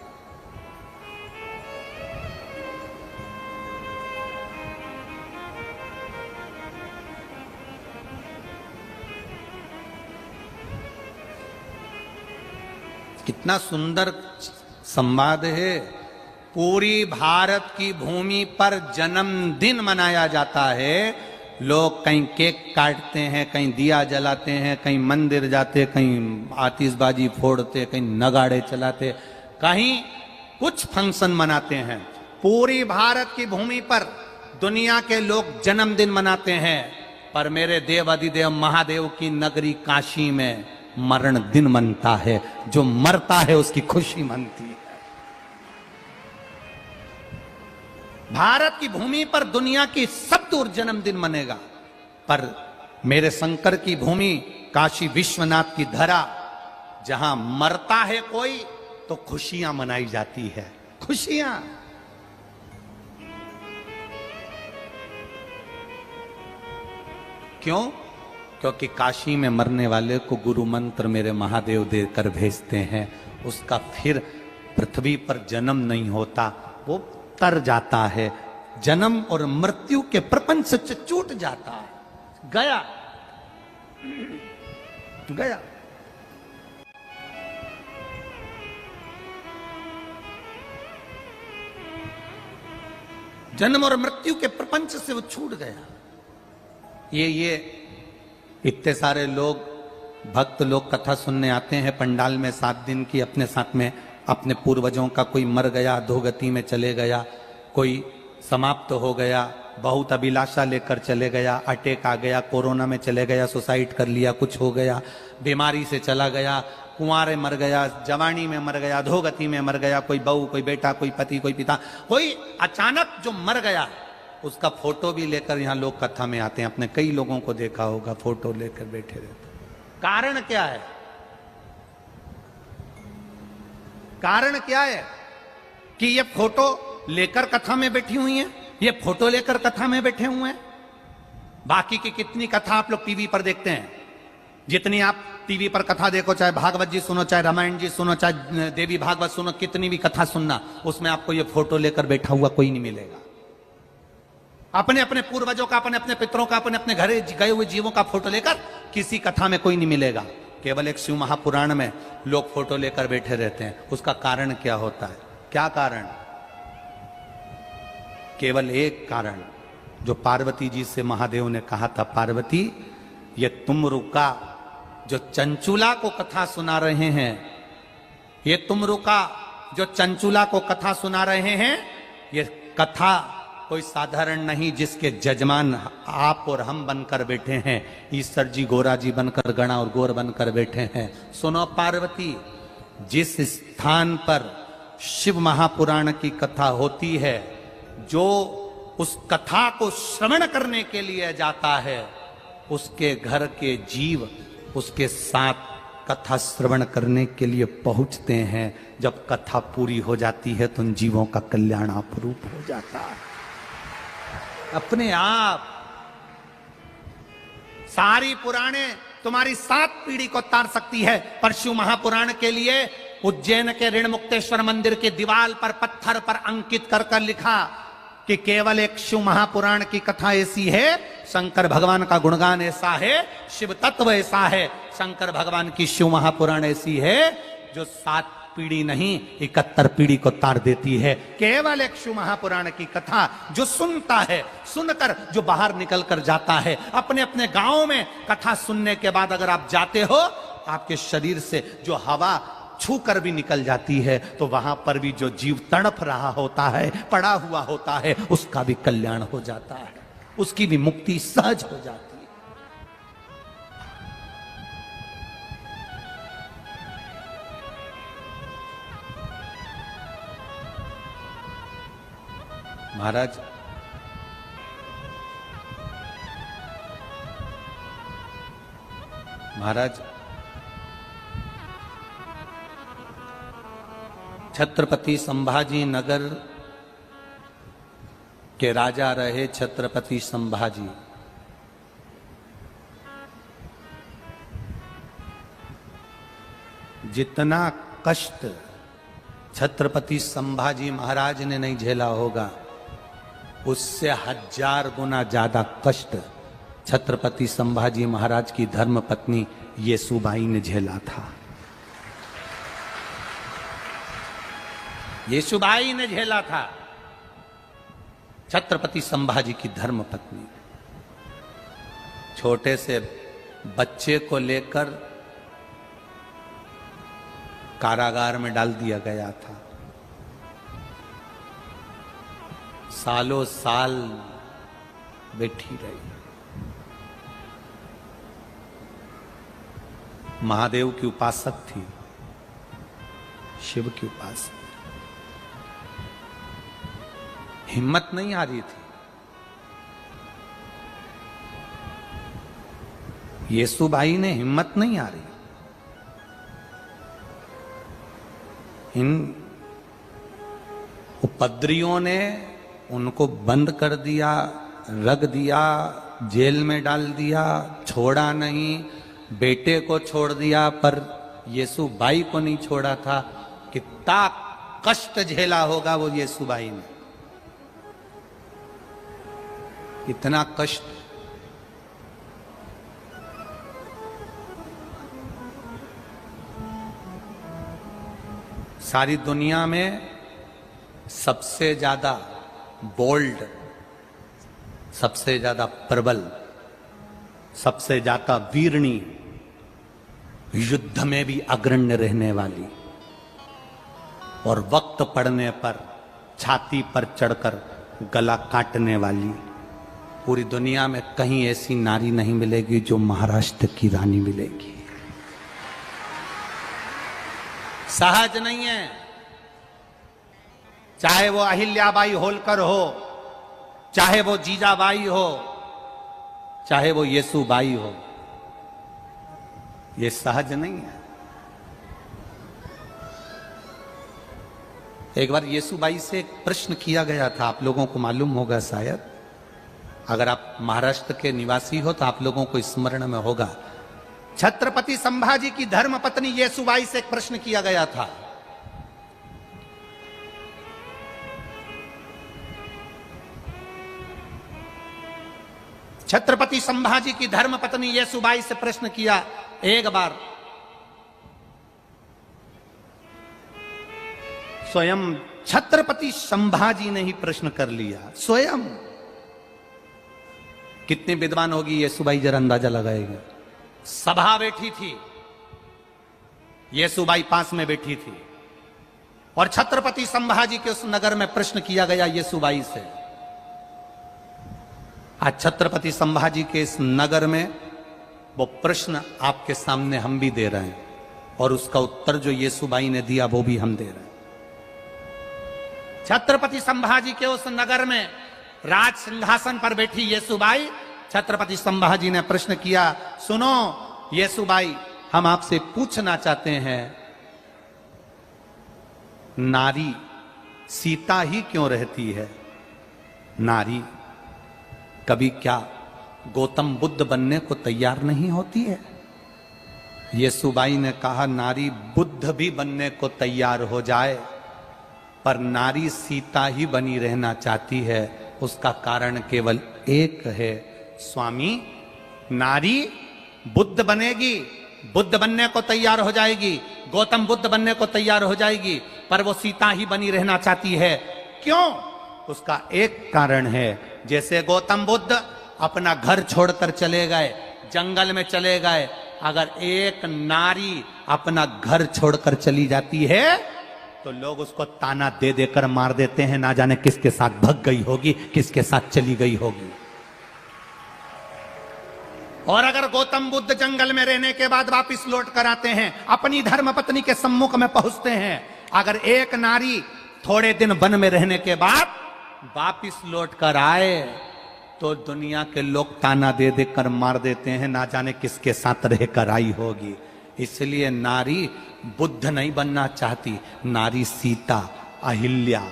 कितना सुंदर संवाद है। पूरी भारत की भूमि पर जन्मदिन मनाया जाता है। लोग कहीं केक काटते हैं, कहीं दिया जलाते हैं, कहीं मंदिर जाते, कहीं आतिशबाजी फोड़ते, कहीं नगाड़े चलाते, कहीं कुछ फंक्शन मनाते हैं। पूरी भारत की भूमि पर दुनिया के लोग जन्मदिन मनाते हैं, पर मेरे देव अधिदेव महादेव की नगरी काशी में मरण दिन मनता है। जो मरता है उसकी खुशी मनती है। भारत की भूमि पर दुनिया की सब दूर जन्मदिन मनेगा, पर मेरे शंकर की भूमि काशी विश्वनाथ की धरा, जहां मरता है कोई तो खुशियां मनाई जाती है। खुशियां। क्यों? क्योंकि काशी में मरने वाले को गुरु मंत्र मेरे महादेव देकर भेजते हैं। उसका फिर पृथ्वी पर जन्म नहीं होता, वो तर जाता है। जन्म और मृत्यु के प्रपंच से छूट जाता है। गया गया। जन्म और मृत्यु के प्रपंच से वो छूट गया। ये इतने सारे लोग भक्त लोग कथा सुनने आते हैं पंडाल में 7 दिन की। अपने साथ में अपने पूर्वजों का कोई मर गया, अधोगति में चले गया, कोई समाप्त हो गया, बहुत अभिलाषा लेकर चले गया, अटैक आ गया, कोरोना में चले गया, सुसाइड कर लिया, कुछ हो गया, बीमारी से चला गया, कुंवारे मर गया, जवानी में मर गया, अधोगति में मर गया, कोई बहू, कोई बेटा, कोई पति, कोई पिता, कोई अचानक जो मर गया, उसका फोटो भी लेकर यहाँ लोग कथा में आते हैं। अपने कई लोगों को देखा होगा, फोटो लेकर बैठे रहते। कारण क्या है? कारण क्या है कि ये फोटो लेकर कथा में बैठी हुई हैं, ये फोटो लेकर कथा में बैठे हुए हैं। बाकी की कितनी कथा आप लोग टीवी पर देखते हैं, जितनी आप टीवी पर कथा देखो, चाहे भागवत जी सुनो, चाहे रामायण जी सुनो, चाहे देवी भागवत सुनो, कितनी भी कथा सुनना, उसमें आपको ये फोटो लेकर बैठा हुआ कोई नहीं मिलेगा। अपने अपने पूर्वजों का, अपने अपने पितरों का, अपने अपने घरे गए हुए जीवों का फोटो लेकर किसी कथा में कोई नहीं मिलेगा। केवल एक शिव महापुराण में लोग फोटो लेकर बैठे रहते हैं। उसका कारण क्या होता है? क्या कारण? केवल एक कारण, जो पार्वती जी से महादेव ने कहा था, पार्वती ये तुम रुका, जो चंचुला को कथा सुना रहे हैं, ये तुम रुका जो चंचुला को कथा सुना रहे हैं, ये कथा कोई साधारण नहीं, जिसके जजमान आप और हम बनकर बैठे हैं। ईश्वर जी गोरा जी बनकर, गणा और गोर बनकर बैठे हैं। सुनो पार्वती, जिस स्थान पर शिव महापुराण की कथा होती है, जो उस कथा को श्रवण करने के लिए जाता है, उसके घर के जीव उसके साथ कथा श्रवण करने के लिए पहुंचते हैं। जब कथा पूरी हो जाती है तो उन जीवों का कल्याण अपूर्व हो जाता है। अपने आप सारी पुराणे तुम्हारी 7 पीढ़ी को तार सकती है, पर शिव महापुराण के लिए उज्जैन के ऋणमुक्तेश्वर मंदिर की दीवार पर पत्थर पर अंकित कर कर लिखा कि केवल एक शिव महापुराण की कथा ऐसी है, शंकर भगवान का गुणगान ऐसा है, शिव तत्व ऐसा है, शंकर भगवान की शिव महापुराण ऐसी है जो 7 पीढ़ी नहीं 71 पीढ़ी को तार देती है। केवल एक शिव महापुराण की कथा जो सुनता है, सुनकर जो बाहर निकल कर जाता है, अपने अपने गांव में कथा सुनने के बाद अगर आप जाते हो, आपके शरीर से जो हवा छू कर भी निकल जाती है, तो वहां पर भी जो जीव तड़प रहा होता है, पड़ा हुआ होता है, उसका भी कल्याण हो जाता है, उसकी भी मुक्ति सहज हो जाती है। महाराज, महाराज छत्रपति संभाजी नगर के राजा रहे छत्रपति संभाजी। जितना कष्ट छत्रपति संभाजी महाराज ने नहीं झेला होगा, उससे 1000 गुना ज्यादा कष्ट छत्रपति संभाजी महाराज की धर्म पत्नी येसुबाई ने झेला था। येसुबाई ने झेला था, छत्रपति संभाजी की धर्म पत्नी। छोटे से बच्चे को लेकर कारागार में डाल दिया गया था। सालों साल बैठी रही। महादेव की उपासक थी, शिव की उपासक। हिम्मत नहीं आ रही थी। येसुबाई ने हिम्मत नहीं आ रही। इन उपद्रवियों ने उनको बंद कर दिया, रख दिया, जेल में डाल दिया, छोड़ा नहीं। बेटे को छोड़ दिया पर येसुबाई को नहीं छोड़ा था। कितना कष्ट झेला होगा वो येसुबाई ने, इतना कष्ट। सारी दुनिया में सबसे ज्यादा बोल्ड, सबसे ज्यादा प्रबल, सबसे ज्यादा वीरणी, युद्ध में भी अग्रण्य रहने वाली और वक्त पड़ने पर छाती पर चढ़कर गला काटने वाली, पूरी दुनिया में कहीं ऐसी नारी नहीं मिलेगी जो महाराष्ट्र की रानी मिलेगी। सहज नहीं है। चाहे वो अहिल्याबाई होलकर हो, चाहे वो जीजाबाई हो, चाहे वो येसुबाई हो, ये सहज नहीं है। एक बार येसुबाई से एक प्रश्न किया गया था, आप लोगों को मालूम होगा शायद, अगर आप महाराष्ट्र के निवासी हो तो आप लोगों को स्मरण में होगा। छत्रपति संभाजी की धर्म पत्नी येसुबाई से एक प्रश्न किया गया था, छत्रपति संभाजी की धर्म पत्नी येसुबाई से प्रश्न किया एक बार। स्वयं छत्रपति संभाजी ने ही प्रश्न कर लिया, स्वयं। कितनी विद्वान होगी येसुबाई, जरा अंदाजा लगाएगा। सभा बैठी थी, येसुबाई पास में बैठी थी और छत्रपति संभाजी के उस नगर में प्रश्न किया गया येसुबाई से। आज छत्रपति संभाजी के इस नगर में वो प्रश्न आपके सामने हम भी दे रहे हैं और उसका उत्तर जो येसुबाई ने दिया वो भी हम दे रहे हैं। छत्रपति संभाजी के उस नगर में राज सिंहासन पर बैठी येसुबाई, छत्रपति संभाजी ने प्रश्न किया, सुनो येसुबाई, हम आपसे पूछना चाहते हैं, नारी सीता ही क्यों रहती है? नारी कभी क्या गौतम बुद्ध बनने को तैयार नहीं होती है? येसुबाई ने कहा, नारी बुद्ध भी बनने को तैयार हो जाए पर नारी सीता ही बनी रहना चाहती है। उसका कारण केवल एक है, स्वामी, नारी बुद्ध बनेगी, बुद्ध बनने को तैयार हो जाएगी, गौतम बुद्ध बनने को तैयार हो जाएगी, पर वो सीता ही बनी रहना चाहती है। क्यों? उसका एक कारण है, जैसे गौतम बुद्ध अपना घर छोड़कर चले गए, जंगल में चले गए, अगर एक नारी अपना घर छोड़कर चली जाती है तो लोग उसको ताना दे देकर मार देते हैं, ना जाने किसके साथ भग गई होगी, किसके साथ चली गई होगी। और अगर गौतम बुद्ध जंगल में रहने के बाद वापिस लौट कर आते हैं, अपनी धर्म पत्नी के सम्मुख में पहुंचते हैं, अगर एक नारी थोड़े दिन वन में रहने के बाद वापिस लौट कर आए तो दुनिया के लोग ताना दे देकर मार देते हैं, ना जाने किसके साथ रहकर आई होगी। इसलिए नारी बुद्ध नहीं बनना चाहती, नारी सीता, अहिल्या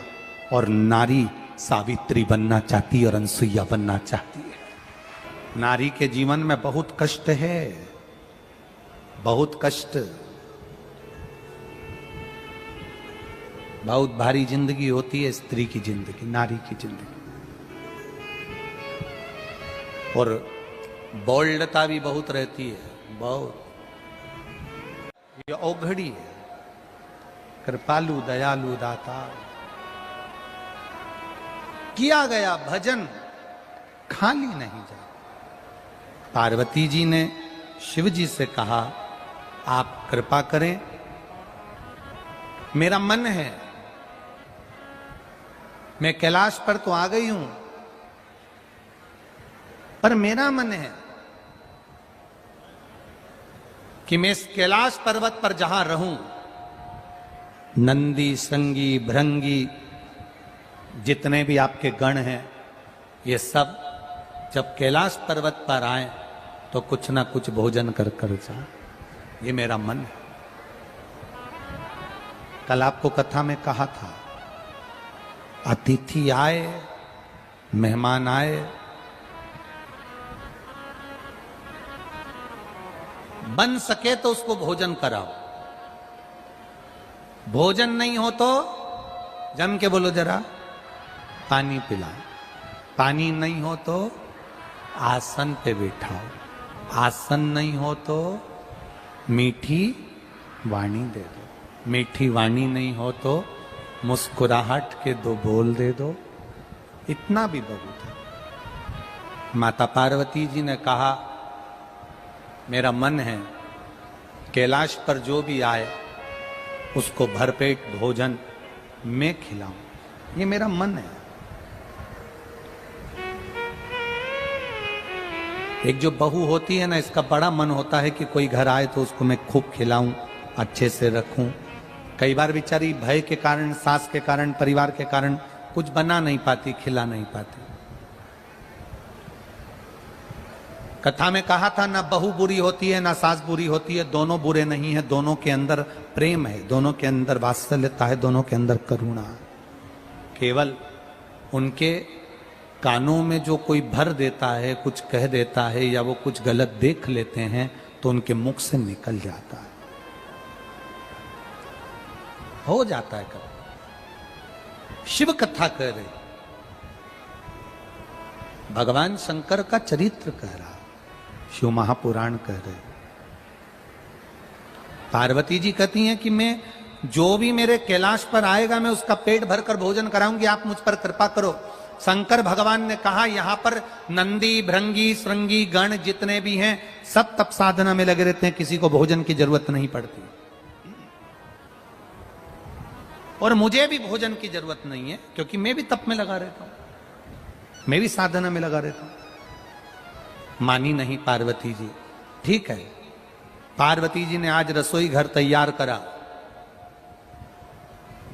और नारी सावित्री बनना चाहती और अनसुईया बनना चाहती है। नारी के जीवन में बहुत कष्ट है, बहुत कष्ट। बहुत भारी जिंदगी होती है स्त्री की जिंदगी, नारी की जिंदगी। और बोल्डता भी बहुत रहती है, बहुत। ये औघड़ी है, कृपालु दयालु दाता। किया गया भजन खाली नहीं जा। पार्वती जी ने शिव जी से कहा, आप कृपा करें, मेरा मन है, मैं कैलाश पर तो आ गई हूं, पर मेरा मन है कि मैं इस कैलाश पर्वत पर जहां रहूं, नंदी संगी भृंगी जितने भी आपके गण हैं, ये सब जब कैलाश पर्वत पर आए तो कुछ ना कुछ भोजन कर कर जाए, ये मेरा मन है। कल आपको कथा में कहा था, अतिथि आए, मेहमान आए, बन सके तो उसको भोजन कराओ, भोजन नहीं हो तो जम के बोलो जरा पानी पिलाओ, पानी नहीं हो तो आसन पे बैठाओ, आसन नहीं हो तो मीठी वाणी दे दो, मीठी वाणी नहीं हो तो मुस्कुराहट के दो बोल दे दो, इतना भी बहुत है। माता पार्वती जी ने कहा, मेरा मन है कैलाश पर जो भी आए उसको भरपेट भोजन मैं खिलाऊं, ये मेरा मन है। एक जो बहू होती है ना, इसका बड़ा मन होता है कि कोई घर आए तो उसको मैं खूब खिलाऊं, अच्छे से रखूं। कई बार बेचारी भय के कारण, सास के कारण, परिवार के कारण कुछ बना नहीं पाती, खिला नहीं पाती। कथा में कहा था, ना बहू बुरी होती है ना सास बुरी होती है, दोनों बुरे नहीं है, दोनों के अंदर प्रेम है, दोनों के अंदर वात्सल्यता है, दोनों के अंदर करुणा है। केवल उनके कानों में जो कोई भर देता है, कुछ कह देता है, या वो कुछ गलत देख लेते हैं तो उनके मुख से निकल जाता है, हो जाता है कभी। शिव कथा कह रहे, भगवान शंकर का चरित्र कह रहा, शिव महापुराण कह रहे। पार्वती जी कहती हैं कि मैं जो भी मेरे कैलाश पर आएगा मैं उसका पेट भरकर भोजन कराऊंगी, आप मुझ पर कृपा करो। शंकर भगवान ने कहा, यहां पर नंदी भृंगी श्रृंगी गण जितने भी हैं सब तप साधना में लगे रहते हैं, किसी को भोजन की जरूरत नहीं पड़ती, और मुझे भी भोजन की जरूरत नहीं है क्योंकि मैं भी तप में लगा रहता हूं, मैं भी साधना में लगा रहता हूं। मानी नहीं पार्वती जी। ठीक है, पार्वती जी ने आज रसोई घर तैयार करा।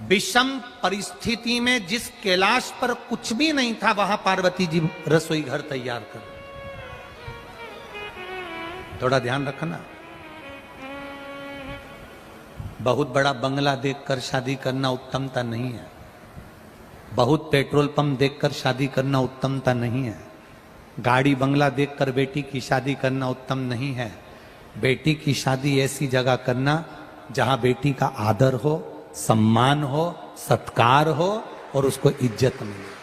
विषम परिस्थिति में जिस कैलाश पर कुछ भी नहीं था, वहां पार्वती जी रसोई घर तैयार कर। थोड़ा ध्यान रखना, बहुत बड़ा बंगला देखकर शादी करना उत्तमता नहीं है, बहुत पेट्रोल पंप देखकर शादी करना उत्तमता नहीं है, गाड़ी बंगला देखकर बेटी की शादी करना उत्तम नहीं है। बेटी की शादी ऐसी जगह करना जहां बेटी का आदर हो, सम्मान हो, सत्कार हो और उसको इज्जत मिले।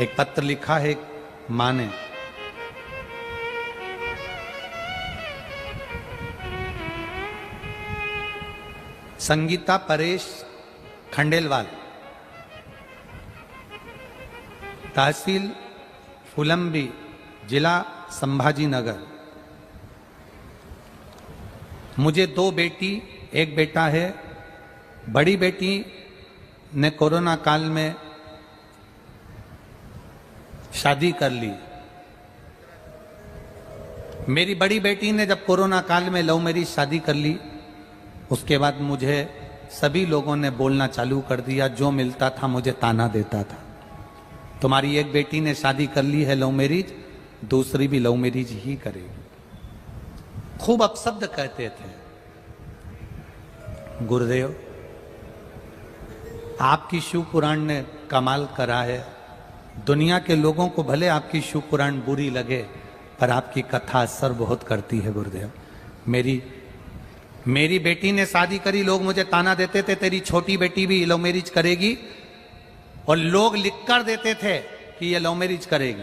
एक पत्र लिखा है एक मां ने, संगीता परेश खंडेलवाल, तहसील फुलंबी, जिला संभाजी नगर। मुझे 2 बेटी, एक बेटा है। बड़ी बेटी ने कोरोना काल में शादी कर ली। मेरी बड़ी बेटी ने जब कोरोना काल में लव मैरिज शादी कर ली, उसके बाद मुझे सभी लोगों ने बोलना चालू कर दिया, जो मिलता था मुझे ताना देता था, तुम्हारी एक बेटी ने शादी कर ली है लव मैरिज, दूसरी भी लव मैरिज ही करेगी। खूब अपशब्द कहते थे। गुरुदेव, आपकी शिव पुराण ने कमाल करा है। दुनिया के लोगों को भले आपकी शिव पुराण बुरी लगे, पर आपकी कथा असर बहुत करती है गुरुदेव। मेरी मेरी बेटी ने शादी करी, लोग मुझे ताना देते थे तेरी छोटी बेटी भी लव मैरिज करेगी, और लोग लिखकर देते थे कि ये लव मैरिज करेगी।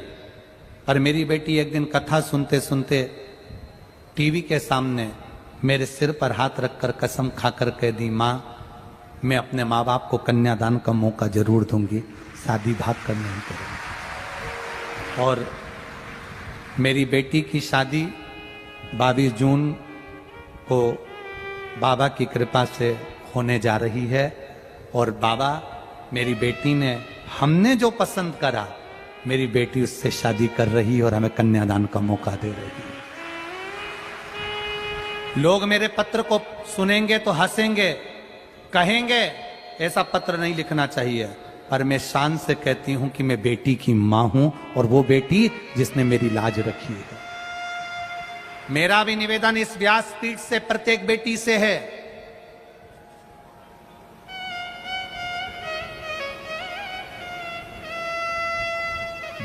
पर मेरी बेटी एक दिन कथा सुनते सुनते टीवी के सामने मेरे सिर पर हाथ रखकर कसम खाकर कह दी, माँ मैं अपने माँ बाप को कन्यादान का मौका जरूर दूंगी, शादी भाग कर नहीं करूंगी। और मेरी बेटी की शादी 22 जून को बाबा की कृपा से होने जा रही है। और बाबा मेरी बेटी ने, हमने जो पसंद करा, मेरी बेटी उससे शादी कर रही और हमें कन्यादान का मौका दे रही है। लोग मेरे पत्र को सुनेंगे तो हंसेंगे, कहेंगे ऐसा पत्र नहीं लिखना चाहिए, पर मैं शान से कहती हूं कि मैं बेटी की मां हूं, और वो बेटी जिसने मेरी लाज रखी है। मेरा भी निवेदन इस व्यासपीठ से प्रत्येक बेटी से है,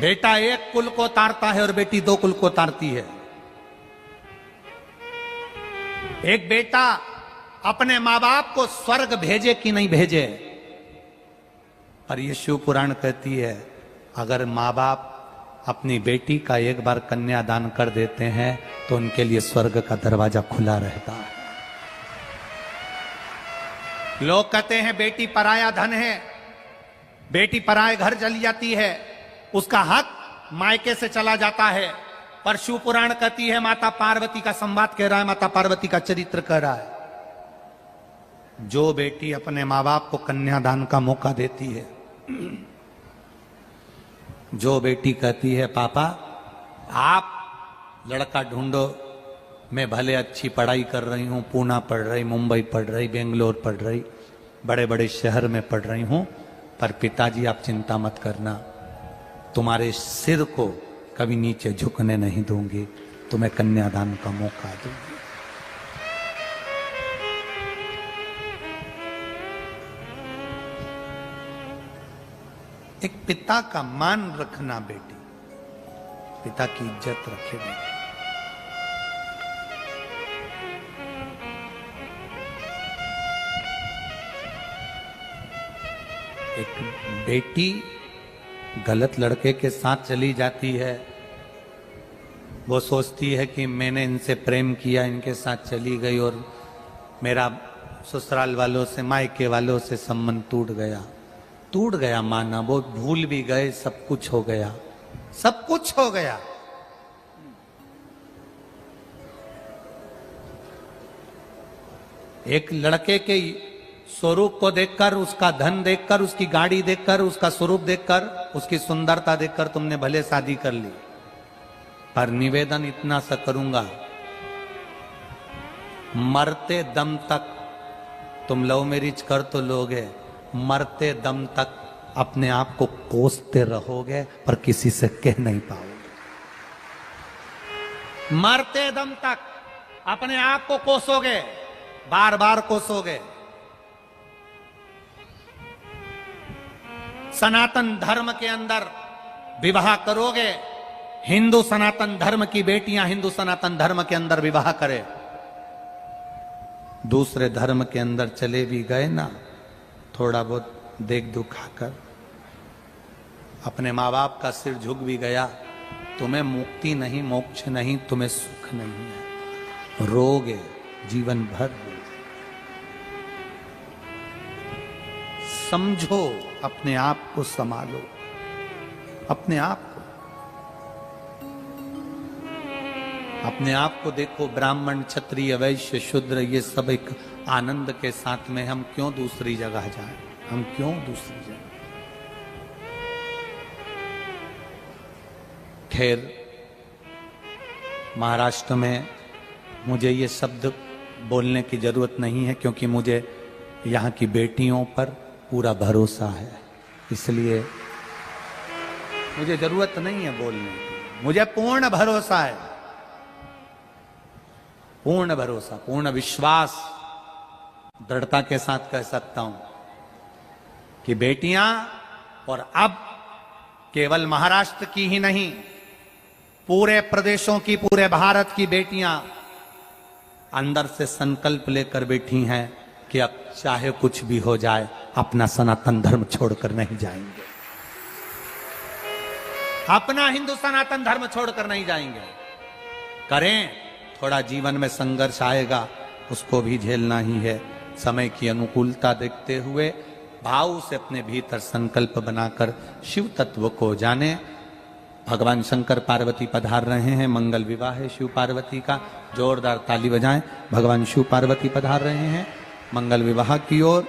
बेटा एक कुल को तारता है और बेटी 2 कुल को तारती है। एक बेटा अपने मां बाप को स्वर्ग भेजे कि नहीं भेजे, पर यह शिव पुराण कहती है अगर मां बाप अपनी बेटी का एक बार कन्यादान कर देते हैं तो उनके लिए स्वर्ग का दरवाजा खुला रहता है। लोग कहते हैं बेटी पराया धन है, बेटी पराए घर चली जाती है, उसका हक मायके से चला जाता है। पर शिव पुराण कहती है, माता पार्वती का संवाद कह रहा है, माता पार्वती का चरित्र कह रहा है, जो बेटी अपने मां बाप को कन्यादान का मौका देती है, जो बेटी कहती है पापा आप लड़का ढूंढो, मैं भले अच्छी पढ़ाई कर रही हूं, पूना पढ़ रही, मुंबई पढ़ रही, बेंगलोर पढ़ रही, बड़े बड़े शहर में पढ़ रही हूं, पर पिताजी आप चिंता मत करना, तुम्हारे सिर को कभी नीचे झुकने नहीं दूंगी, तुम्हें कन्यादान का मौका दूंगी। एक पिता का मान रखना बेटी, पिता की इज्जत रखे बेटी। एक बेटी गलत लड़के के साथ चली जाती है, वो सोचती है कि मैंने इनसे प्रेम किया, इनके साथ चली गई और मेरा ससुराल वालों से, मायके वालों से संबंध टूट गया माना, वो भूल भी गए, सब कुछ हो गया, सब कुछ हो गया। एक लड़के के स्वरूप को देखकर, उसका धन देखकर, उसकी गाड़ी देखकर, उसका स्वरूप देखकर, उसकी सुंदरता देखकर तुमने भले शादी कर ली, पर निवेदन इतना सा करूंगा, मरते दम तक तुम लव मैरिज कर तो लोगे, मरते दम तक अपने आप को कोसते रहोगे, पर किसी से कह नहीं पाओगे। मरते दम तक अपने आप को कोसोगे, बार बार कोसोगे। सनातन धर्म के अंदर विवाह करोगे, हिंदू सनातन धर्म की बेटियां हिंदू सनातन धर्म के अंदर विवाह करे, दूसरे धर्म के अंदर चले भी गए ना, थोड़ा बहुत देख दुखाकर अपने माँ बाप का सिर झुक भी गया, तुम्हें मुक्ति नहीं, मोक्ष नहीं, तुम्हें सुख नहीं है, रोगे जीवन भर। समझो, अपने आप को संभालो, अपने आप को, अपने आप को देखो, ब्राह्मण क्षत्रिय वैश्य शूद्र ये सब एक आनंद के साथ में, हम क्यों दूसरी जगह जाएं, हम क्यों दूसरी जगह। खैर, महाराष्ट्र में मुझे ये शब्द बोलने की जरूरत नहीं है, क्योंकि मुझे यहाँ की बेटियों पर पूरा भरोसा है, इसलिए मुझे जरूरत नहीं है बोलने की, मुझे पूर्ण भरोसा है, पूर्ण भरोसा, पूर्ण विश्वास, दृढ़ता के साथ कह सकता हूं कि बेटियां, और अब केवल महाराष्ट्र की ही नहीं, पूरे प्रदेशों की, पूरे भारत की बेटियां अंदर से संकल्प लेकर बैठी हैं कि अब चाहे कुछ भी हो जाए अपना सनातन धर्म छोड़कर नहीं जाएंगे, अपना हिंदू सनातन धर्म छोड़कर नहीं जाएंगे। करें, थोड़ा जीवन में संघर्ष आएगा, उसको भी झेलना ही है। समय की अनुकूलता देखते हुए भाव से अपने भीतर संकल्प बनाकर शिव तत्व को जाने। भगवान शंकर पार्वती पधार रहे हैं, मंगल विवाह है शिव पार्वती का, जोरदार ताली बजाएं। भगवान शिव पार्वती पधार रहे हैं मंगल विवाह की ओर।